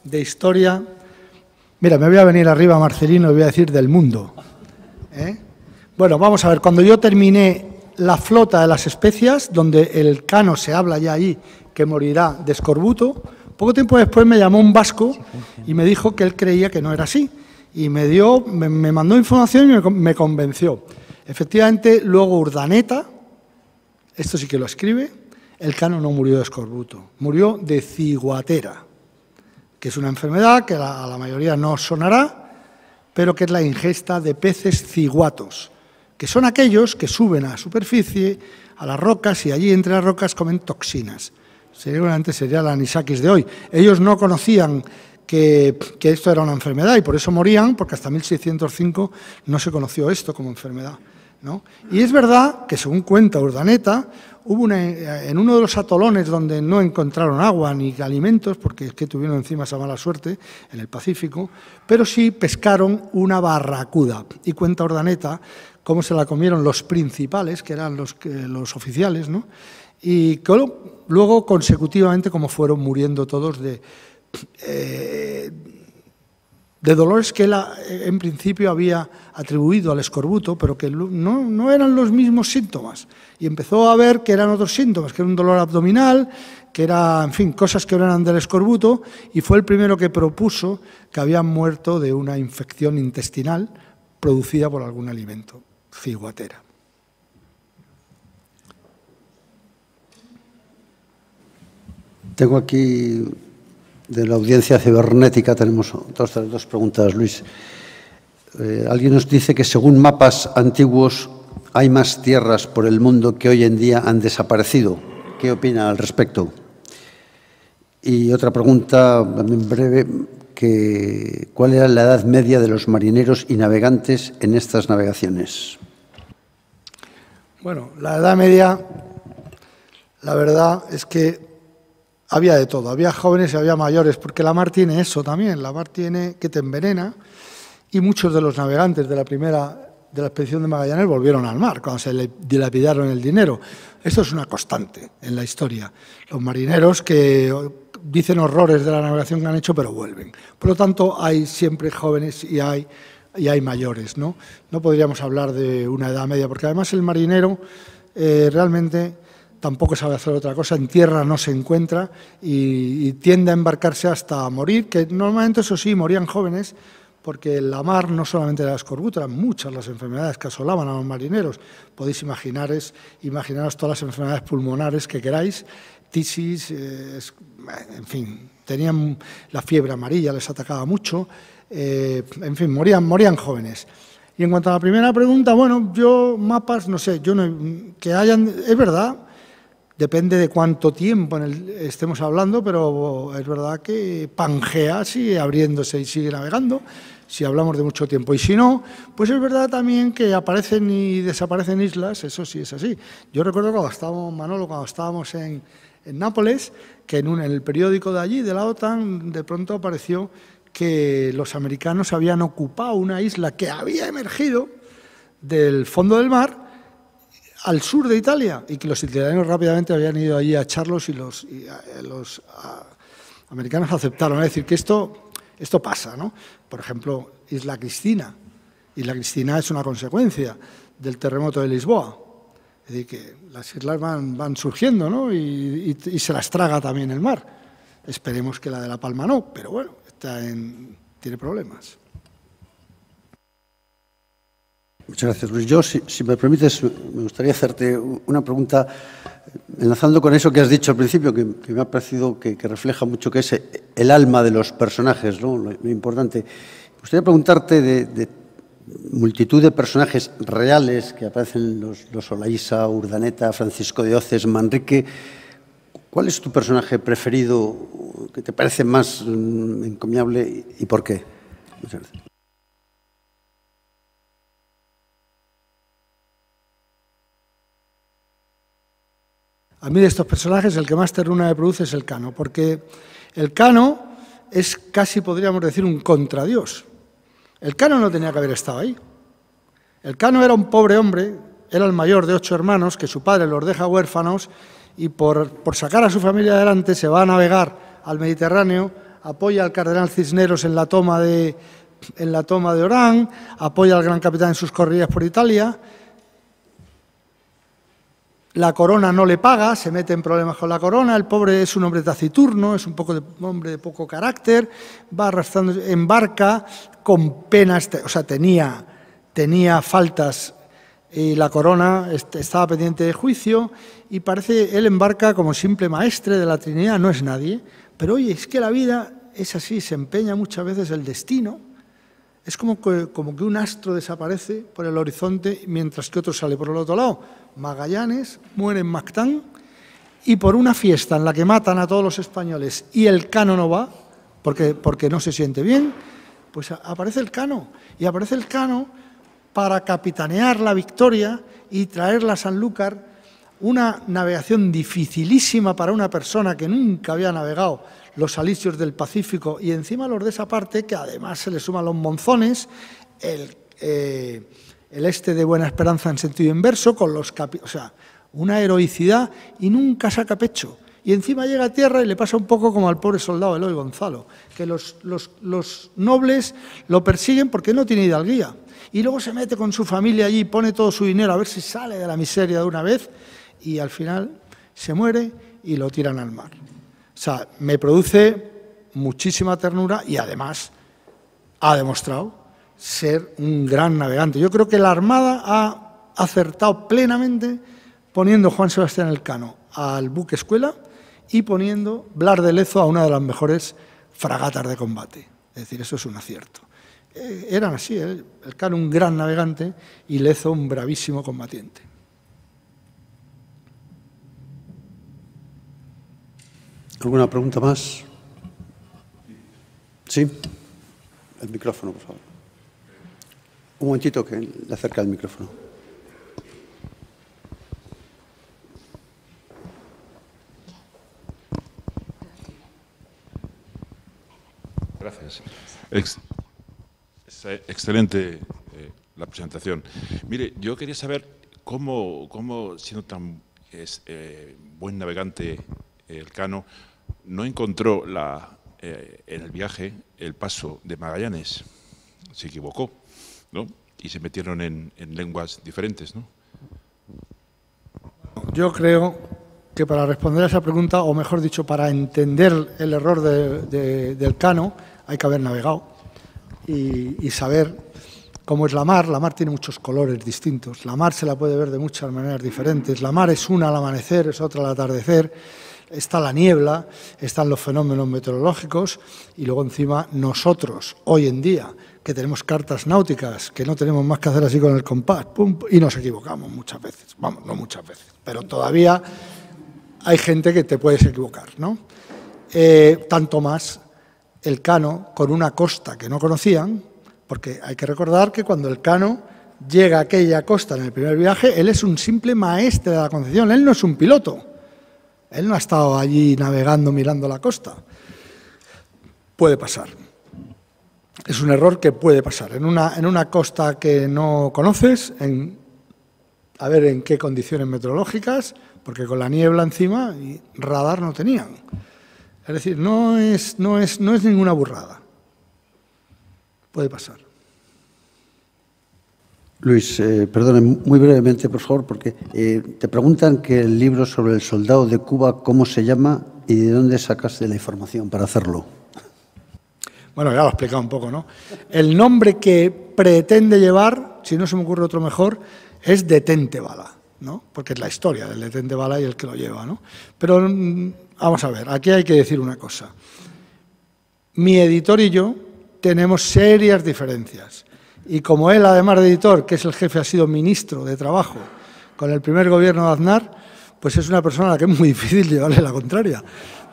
de historia. Mira, me voy a venir arriba, Marcelino, y voy a decir del mundo. Bueno, vamos a ver, cuando yo terminé la flota de las especias, donde el Elcano se habla ya ahí que morirá de escorbuto, poco tiempo después me llamó un vasco y me dijo que él creía que no era así. Y me mandó información y me convenció. Efectivamente, luego Urdaneta, esto sí que lo escribe, Elcano no murió de escorbuto, murió de ciguatera, que es una enfermedad que a la mayoría no sonará, pero que es la ingesta de peces ciguatos, que son aquellos que suben a la superficie, a las rocas, y allí entre las rocas comen toxinas. Seguramente sería la anisakis de hoy. Ellos no conocían que esto era una enfermedad y por eso morían, porque hasta 1605 no se conoció esto como enfermedad, ¿no? Y es verdad que, según cuenta Urdaneta, hubo en uno de los atolones donde no encontraron agua ni alimentos, porque es que tuvieron encima esa mala suerte, en el Pacífico, pero sí pescaron una barracuda. Y cuenta Urdaneta cómo se la comieron los principales, que eran los oficiales, ¿no? Y luego, consecutivamente, cómo fueron muriendo todos de dolores que él en principio había atribuido al escorbuto, pero que no eran los mismos síntomas. Y empezó a ver que eran otros síntomas, que era un dolor abdominal, que era, en fin, cosas que no eran del escorbuto, y fue el primero que propuso que habían muerto de una infección intestinal producida por algún alimento, ciguatera. Tengo aquí, de la audiencia cibernética, tenemos dos preguntas, Luis. Alguien nos dice que según mapas antiguos hay más tierras por el mundo que hoy en día han desaparecido. ¿Qué opina al respecto? Y otra pregunta, en breve, ¿cuál era la edad media de los marineros y navegantes en estas navegaciones? Bueno, la edad media, la verdad es que había de todo, había jóvenes y había mayores, porque la mar tiene eso también, la mar tiene que te envenena, y muchos de los navegantes de la expedición de Magallanes volvieron al mar cuando se le dilapidaron el dinero. Esto es una constante en la historia. Los marineros que dicen horrores de la navegación que han hecho, pero vuelven. Por lo tanto, hay siempre jóvenes y hay mayores, ¿no? No podríamos hablar de una edad media, porque además el marinero realmente tampoco sabe hacer otra cosa, en tierra no se encuentra y tiende a embarcarse hasta morir, que normalmente, eso sí, morían jóvenes, porque la mar no solamente era escorbuto, eran muchas las enfermedades que asolaban a los marineros. Podéis imaginaros todas las enfermedades pulmonares que queráis, tisis, en fin, tenían la fiebre amarilla, les atacaba mucho, en fin, morían jóvenes. Y en cuanto a la primera pregunta, bueno, yo mapas, no sé, es verdad. Depende de cuánto tiempo estemos hablando, pero es verdad que Pangea sigue abriéndose y sigue navegando, si hablamos de mucho tiempo. Y si no, pues es verdad también que aparecen y desaparecen islas, eso sí es así. Yo recuerdo cuando estábamos en Nápoles, que en el periódico de allí, de la OTAN, de pronto apareció que los americanos habían ocupado una isla que había emergido del fondo del mar, al sur de Italia, y que los italianos rápidamente habían ido allí a echarlos y los americanos aceptaron. Es decir, que esto pasa, ¿no? Por ejemplo, Isla Cristina. Isla Cristina es una consecuencia del terremoto de Lisboa. Es decir, que las islas van surgiendo, ¿no? Y se las traga también el mar. Esperemos que la de La Palma no, pero bueno, tiene problemas. Muchas gracias, Luis. Yo, si me permites, me gustaría hacerte una pregunta enlazando con eso que has dicho al principio, que me ha parecido que refleja mucho, que es el alma de los personajes, ¿no? Lo importante. Me gustaría preguntarte multitud de personajes reales que aparecen, los Olaísa, Urdaneta, Francisco de Oces, Manrique. ¿Cuál es tu personaje preferido, que te parece más encomiable y por qué? Muchas gracias. A mí de estos personajes el que más ternura me produce es el Cano, porque el Cano es casi, podríamos decir, un contradios. El Cano no tenía que haber estado ahí. El Cano era un pobre hombre, era el mayor de 8 hermanos, que su padre los deja huérfanos y por sacar a su familia adelante se va a navegar al Mediterráneo, apoya al cardenal Cisneros en la toma de Orán, apoya al gran capitán en sus corridas por Italia. La corona no le paga, se mete en problemas con la corona, el pobre es un hombre taciturno, es un hombre de poco carácter, va arrastrando, embarca con penas, o sea, tenía faltas y la corona estaba pendiente de juicio y parece, él embarca como simple maestre de la Trinidad, no es nadie, pero oye, es que la vida es así, se empeña muchas veces el destino, es como que un astro desaparece por el horizonte mientras que otro sale por el otro lado. Magallanes muere en Mactán y por una fiesta en la que matan a todos los españoles y el Cano no va, porque no se siente bien, pues aparece el Cano. Y aparece el Cano para capitanear la Victoria y traerla a Sanlúcar, una navegación dificilísima para una persona que nunca había navegado los alisios del Pacífico y encima los de esa parte, que además se le suman los monzones, el este de Buena Esperanza en sentido inverso, con los o sea, una heroicidad y nunca saca pecho. Y encima llega a tierra y le pasa un poco como al pobre soldado Eloy Gonzalo, que los nobles lo persiguen porque no tiene hidalguía. Y luego se mete con su familia allí, pone todo su dinero a ver si sale de la miseria de una vez y al final se muere y lo tiran al mar. O sea, me produce muchísima ternura y además ha demostrado ser un gran navegante. Yo creo que la Armada ha acertado plenamente poniendo Juan Sebastián Elcano al buque escuela y poniendo Blas de Lezo a una de las mejores fragatas de combate. Es decir, eso es un acierto. Eran así, Elcano un gran navegante y Lezo un bravísimo combatiente. ¿Alguna pregunta más? Sí. El micrófono, por favor. Un momentito que le acerca el micrófono. Gracias. Excelente la presentación. Mire, yo quería saber cómo siendo tan buen navegante Elcano, no encontró en el viaje el paso de Magallanes. Se equivocó, ¿no? Y se metieron en lenguas diferentes, ¿no? Yo creo que para responder a esa pregunta, o mejor dicho, para entender el error de Elcano, hay que haber navegado y saber cómo es la mar. La mar tiene muchos colores distintos. La mar se la puede ver de muchas maneras diferentes. La mar es una al amanecer, es otra al atardecer. Está la niebla, están los fenómenos meteorológicos y luego encima nosotros, hoy en día, que tenemos cartas náuticas, que no tenemos más que hacer así con el compás, pum, y nos equivocamos muchas veces. Vamos, no muchas veces, pero todavía hay gente que te puedes equivocar, ¿no? Tanto más Elcano con una costa que no conocían, porque hay que recordar que cuando Elcano llega a aquella costa en el primer viaje, él es un simple maestre de la Concepción, él no es un piloto. Él no ha estado allí navegando, mirando la costa. Puede pasar. Es un error que puede pasar. En una costa que no conoces, a ver en qué condiciones meteorológicas, porque con la niebla encima y radar no tenían. Es decir, no es ninguna burrada. Puede pasar. Luis, perdone, muy brevemente, por favor, porque te preguntan que el libro sobre el soldado de Cuba, ¿cómo se llama y de dónde sacaste la información para hacerlo? Bueno, ya lo he explicado un poco, ¿no? El nombre que pretende llevar, si no se me ocurre otro mejor, es Detente Bala, ¿no? Porque es la historia del Detente Bala y el que lo lleva, ¿no? Pero vamos a ver, aquí hay que decir una cosa. Mi editor y yo tenemos serias diferencias. y como él, además de editor, que es el jefe, ha sido ministro de Trabajo con el primer gobierno de Aznar, pues es una persona a la que es muy difícil llevarle la contraria.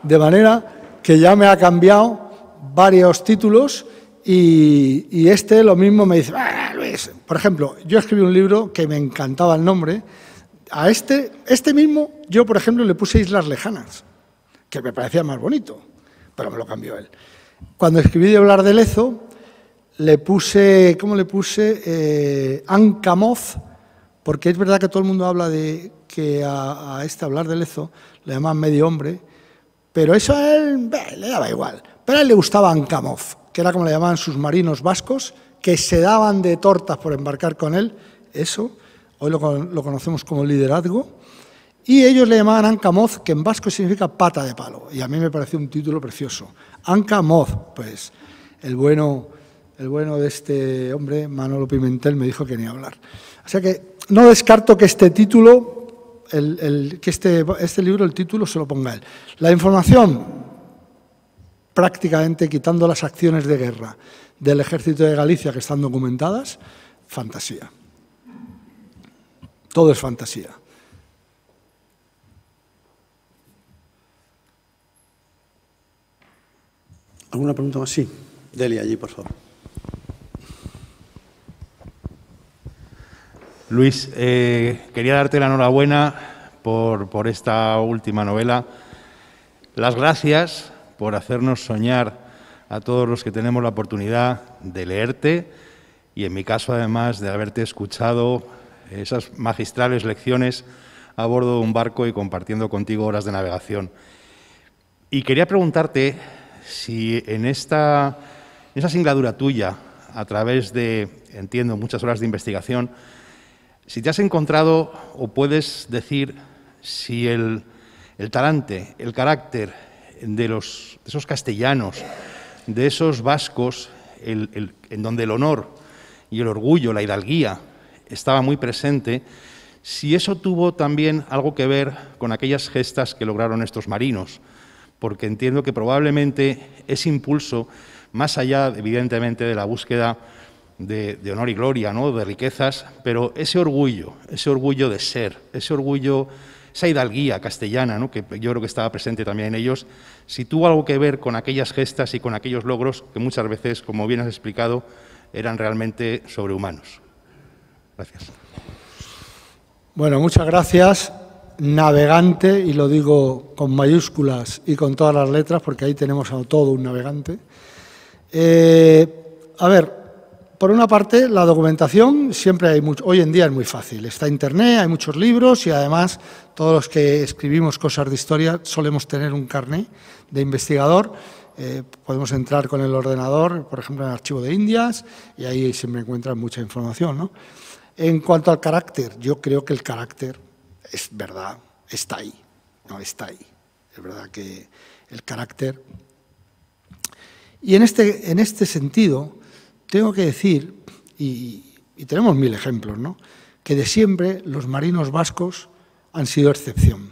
De manera que ya me ha cambiado varios títulos y este lo mismo me dice, Luis, por ejemplo, yo escribí un libro que me encantaba el nombre, a este mismo yo, por ejemplo, le puse Islas Lejanas, que me parecía más bonito, pero me lo cambió él. Cuando escribí de hablar de Lezo, le puse, ¿cómo le puse? Ancamoz, porque es verdad que todo el mundo habla de que a este hablar de Lezo le llaman medio hombre, pero eso a él le daba igual. Pero a él le gustaba Ancamoz, que era como le llamaban sus marinos vascos, que se daban de tortas por embarcar con él, eso, hoy lo conocemos como liderazgo, y ellos le llamaban Ancamoz, que en vasco significa pata de palo, y a mí me pareció un título precioso. Ancamoz, pues el bueno de este hombre, Manolo Pimentel, me dijo que ni hablar. O sea que no descarto que este título, que este libro, el título se lo ponga él. La información, prácticamente quitando las acciones de guerra del Ejército de Galicia que están documentadas, fantasía. Todo es fantasía. ¿Alguna pregunta más? Sí. Delia, allí, por favor. Luis, quería darte la enhorabuena por esta última novela. Las gracias por hacernos soñar a todos los que tenemos la oportunidad de leerte y, en mi caso, además, de haberte escuchado esas magistrales lecciones a bordo de un barco y compartiendo contigo horas de navegación. Y quería preguntarte si en esa singladura tuya, a través de, entiendo, muchas horas de investigación, si te has encontrado o puedes decir si el talante, el carácter de esos castellanos, de esos vascos, en donde el honor y el orgullo, la hidalguía, estaba muy presente, si eso tuvo también algo que ver con aquellas gestas que lograron estos marinos, porque entiendo que probablemente ese impulso, más allá, evidentemente, de la búsqueda de honor y gloria, ¿no?, de riquezas, pero ese orgullo de ser, ese orgullo, esa hidalguía castellana, ¿no?, que yo creo que estaba presente también en ellos, si tuvo algo que ver con aquellas gestas y con aquellos logros que muchas veces, como bien has explicado, eran realmente sobrehumanos. Gracias. Bueno, muchas gracias. Navegante, y lo digo con mayúsculas y con todas las letras, porque ahí tenemos a todo un navegante. A ver, por una parte, la documentación siempre hay mucho, hoy en día es muy fácil. Está Internet, hay muchos libros y además todos los que escribimos cosas de historia solemos tener un carné de investigador. Podemos entrar con el ordenador, por ejemplo, en el Archivo de Indias, y ahí siempre encuentran mucha información, ¿no? En cuanto al carácter, yo creo que el carácter, es verdad, está ahí, no está ahí. Es verdad que el carácter... Y en este sentido, tengo que decir, y tenemos mil ejemplos, ¿no?, que de siempre los marinos vascos han sido excepción.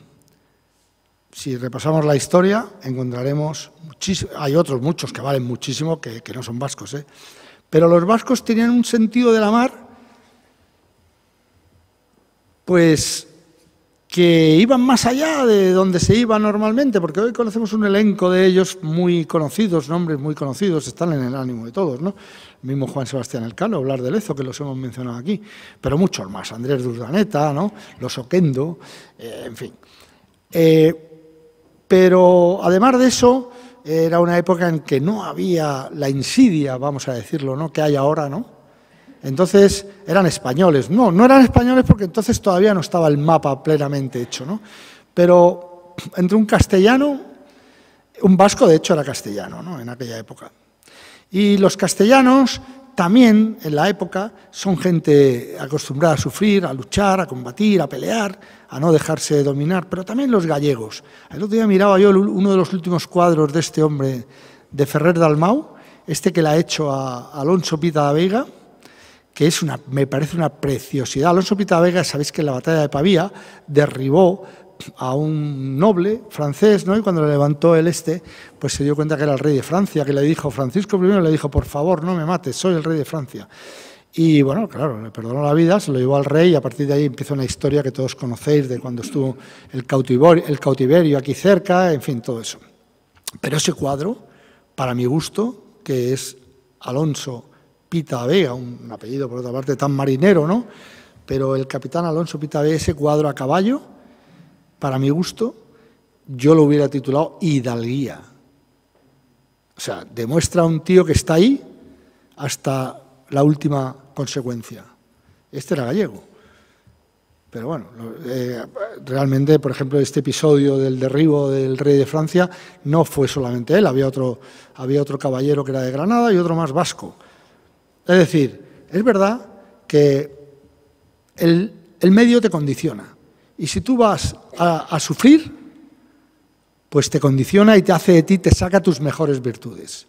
Si repasamos la historia, encontraremos muchísimo, hay otros muchos que valen muchísimo que no son vascos, pero los vascos tenían un sentido de la mar, pues que iban más allá de donde se iba normalmente, porque hoy conocemos un elenco de ellos muy conocidos, nombres muy conocidos, están en el ánimo de todos, ¿no? El mismo Juan Sebastián Elcano, hablar de Lezo, que los hemos mencionado aquí, pero muchos más, Andrés de Urdaneta, ¿no?, los Oquendo, en fin. Pero además de eso, era una época en que no había la insidia, vamos a decirlo, ¿no?, que hay ahora, ¿no? Entonces, eran españoles. No eran españoles porque entonces todavía no estaba el mapa plenamente hecho, ¿no? Pero entre un castellano, un vasco de hecho era castellano, ¿no?, en aquella época. Y los castellanos también, en la época, son gente acostumbrada a sufrir, a luchar, a combatir, a pelear, a no dejarse dominar, pero también los gallegos. El otro día miraba yo uno de los últimos cuadros de este hombre, de Ferrer Dalmau, que le ha hecho a Alonso Pita da Veiga, que me parece una preciosidad. Alonso Pita da Veiga, sabéis que en la batalla de Pavía derribó a un noble francés, ¿no?, y cuando le levantó pues se dio cuenta que era el rey de Francia, que le dijo, Francisco I le dijo, por favor, no me mates, soy el rey de Francia. Y bueno, claro, le perdonó la vida, se lo llevó al rey y a partir de ahí empieza una historia que todos conocéis de cuando estuvo el cautiverio aquí cerca, en fin, todo eso. Pero ese cuadro, para mi gusto, que es Alonso Pita Vega, un apellido por otra parte tan marinero, ¿no? Pero el capitán Alonso Pita Vega, ese cuadro a caballo, para mi gusto, yo lo hubiera titulado Hidalguía. O sea, demuestra a un tío que está ahí hasta la última consecuencia. Este era gallego. Pero bueno, realmente, por ejemplo, este episodio del derribo del rey de Francia no fue solamente él, había otro caballero que era de Granada y otro más vasco. Es decir, es verdad que el medio te condiciona. Y si tú vas a sufrir, pues te condiciona y te hace de ti, te saca tus mejores virtudes.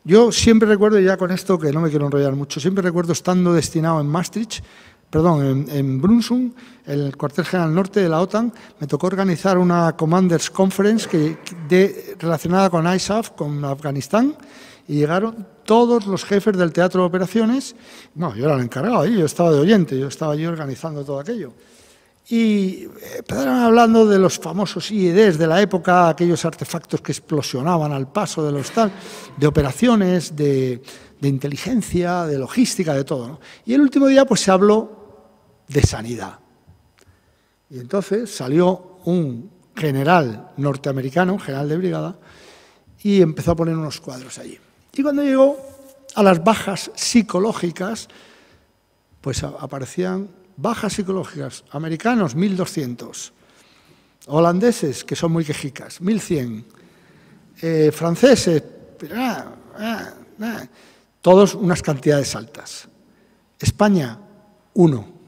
Yo siempre recuerdo, y ya con esto que no me quiero enrollar mucho, siempre recuerdo estando destinado en Maastricht, en Brunssum, en el cuartel general norte de la OTAN, me tocó organizar una Commanders Conference relacionada con ISAF, con Afganistán, y llegaron todos los jefes del teatro de operaciones. No, yo era el encargado, yo estaba de oyente, yo estaba allí organizando todo aquello. Y empezaron hablando de los famosos IEDs de la época, aquellos artefactos que explosionaban al paso de los tal, de operaciones, de inteligencia, de logística, de todo, ¿no? Y el último día pues se habló de sanidad. Y entonces salió un general norteamericano, un general de brigada, y empezó a poner unos cuadros allí. Y cuando llegó a las bajas psicológicas, pues aparecían bajas psicológicas, americanos 1.200, holandeses, que son muy quejicas, 1.100, franceses, todos unas cantidades altas. España, 1.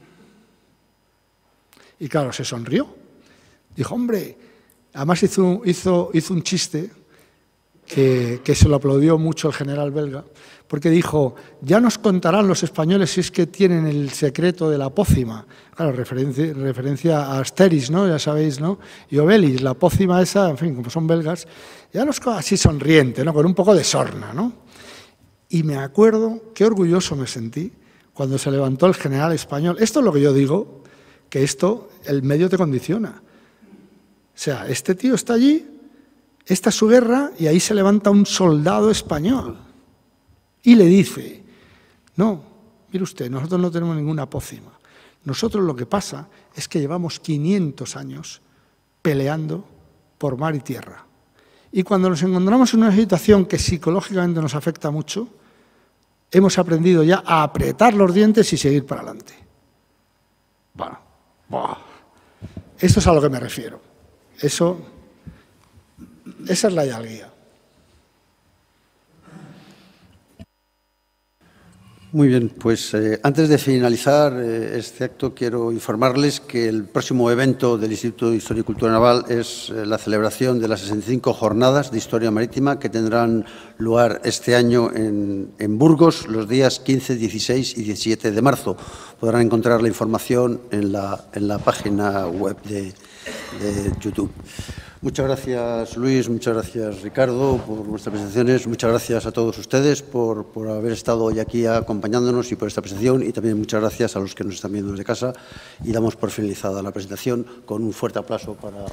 Y claro, se sonrió. Dijo, hombre, además hizo un chiste que se lo aplaudió mucho el general belga, porque dijo, ya nos contarán los españoles si es que tienen el secreto de la pócima. Claro, referencia a Asterix, ¿no? Ya sabéis, ¿no? Y Obelix, la pócima esa, en fin, como son belgas, ya nos así sonriente, ¿no? Con un poco de sorna, ¿no? Y me acuerdo, qué orgulloso me sentí cuando se levantó el general español. Esto es lo que yo digo, que esto, el medio te condiciona. O sea, este tío está allí, esta es su guerra, y ahí se levanta un soldado español y le dice, no, mire usted, nosotros no tenemos ninguna pócima. Nosotros lo que pasa es que llevamos 500 años peleando por mar y tierra. Y cuando nos encontramos en una situación que psicológicamente nos afecta mucho, hemos aprendido ya a apretar los dientes y seguir para adelante. Bueno, esto es a lo que me refiero. Esa es la hidalguía. Muy bien, pues antes de finalizar este acto quiero informarles que el próximo evento del Instituto de Historia y Cultura Naval es la celebración de las 65 jornadas de Historia Marítima que tendrán lugar este año en Burgos los días 15, 16 y 17 de marzo. Podrán encontrar la información en la página web de YouTube. Muchas gracias, Luis, muchas gracias, Ricardo, por vuestras presentaciones. Muchas gracias a todos ustedes por haber estado hoy aquí acompañándonos y por esta presentación. Y también muchas gracias a los que nos están viendo desde casa. Y damos por finalizada la presentación con un fuerte aplauso para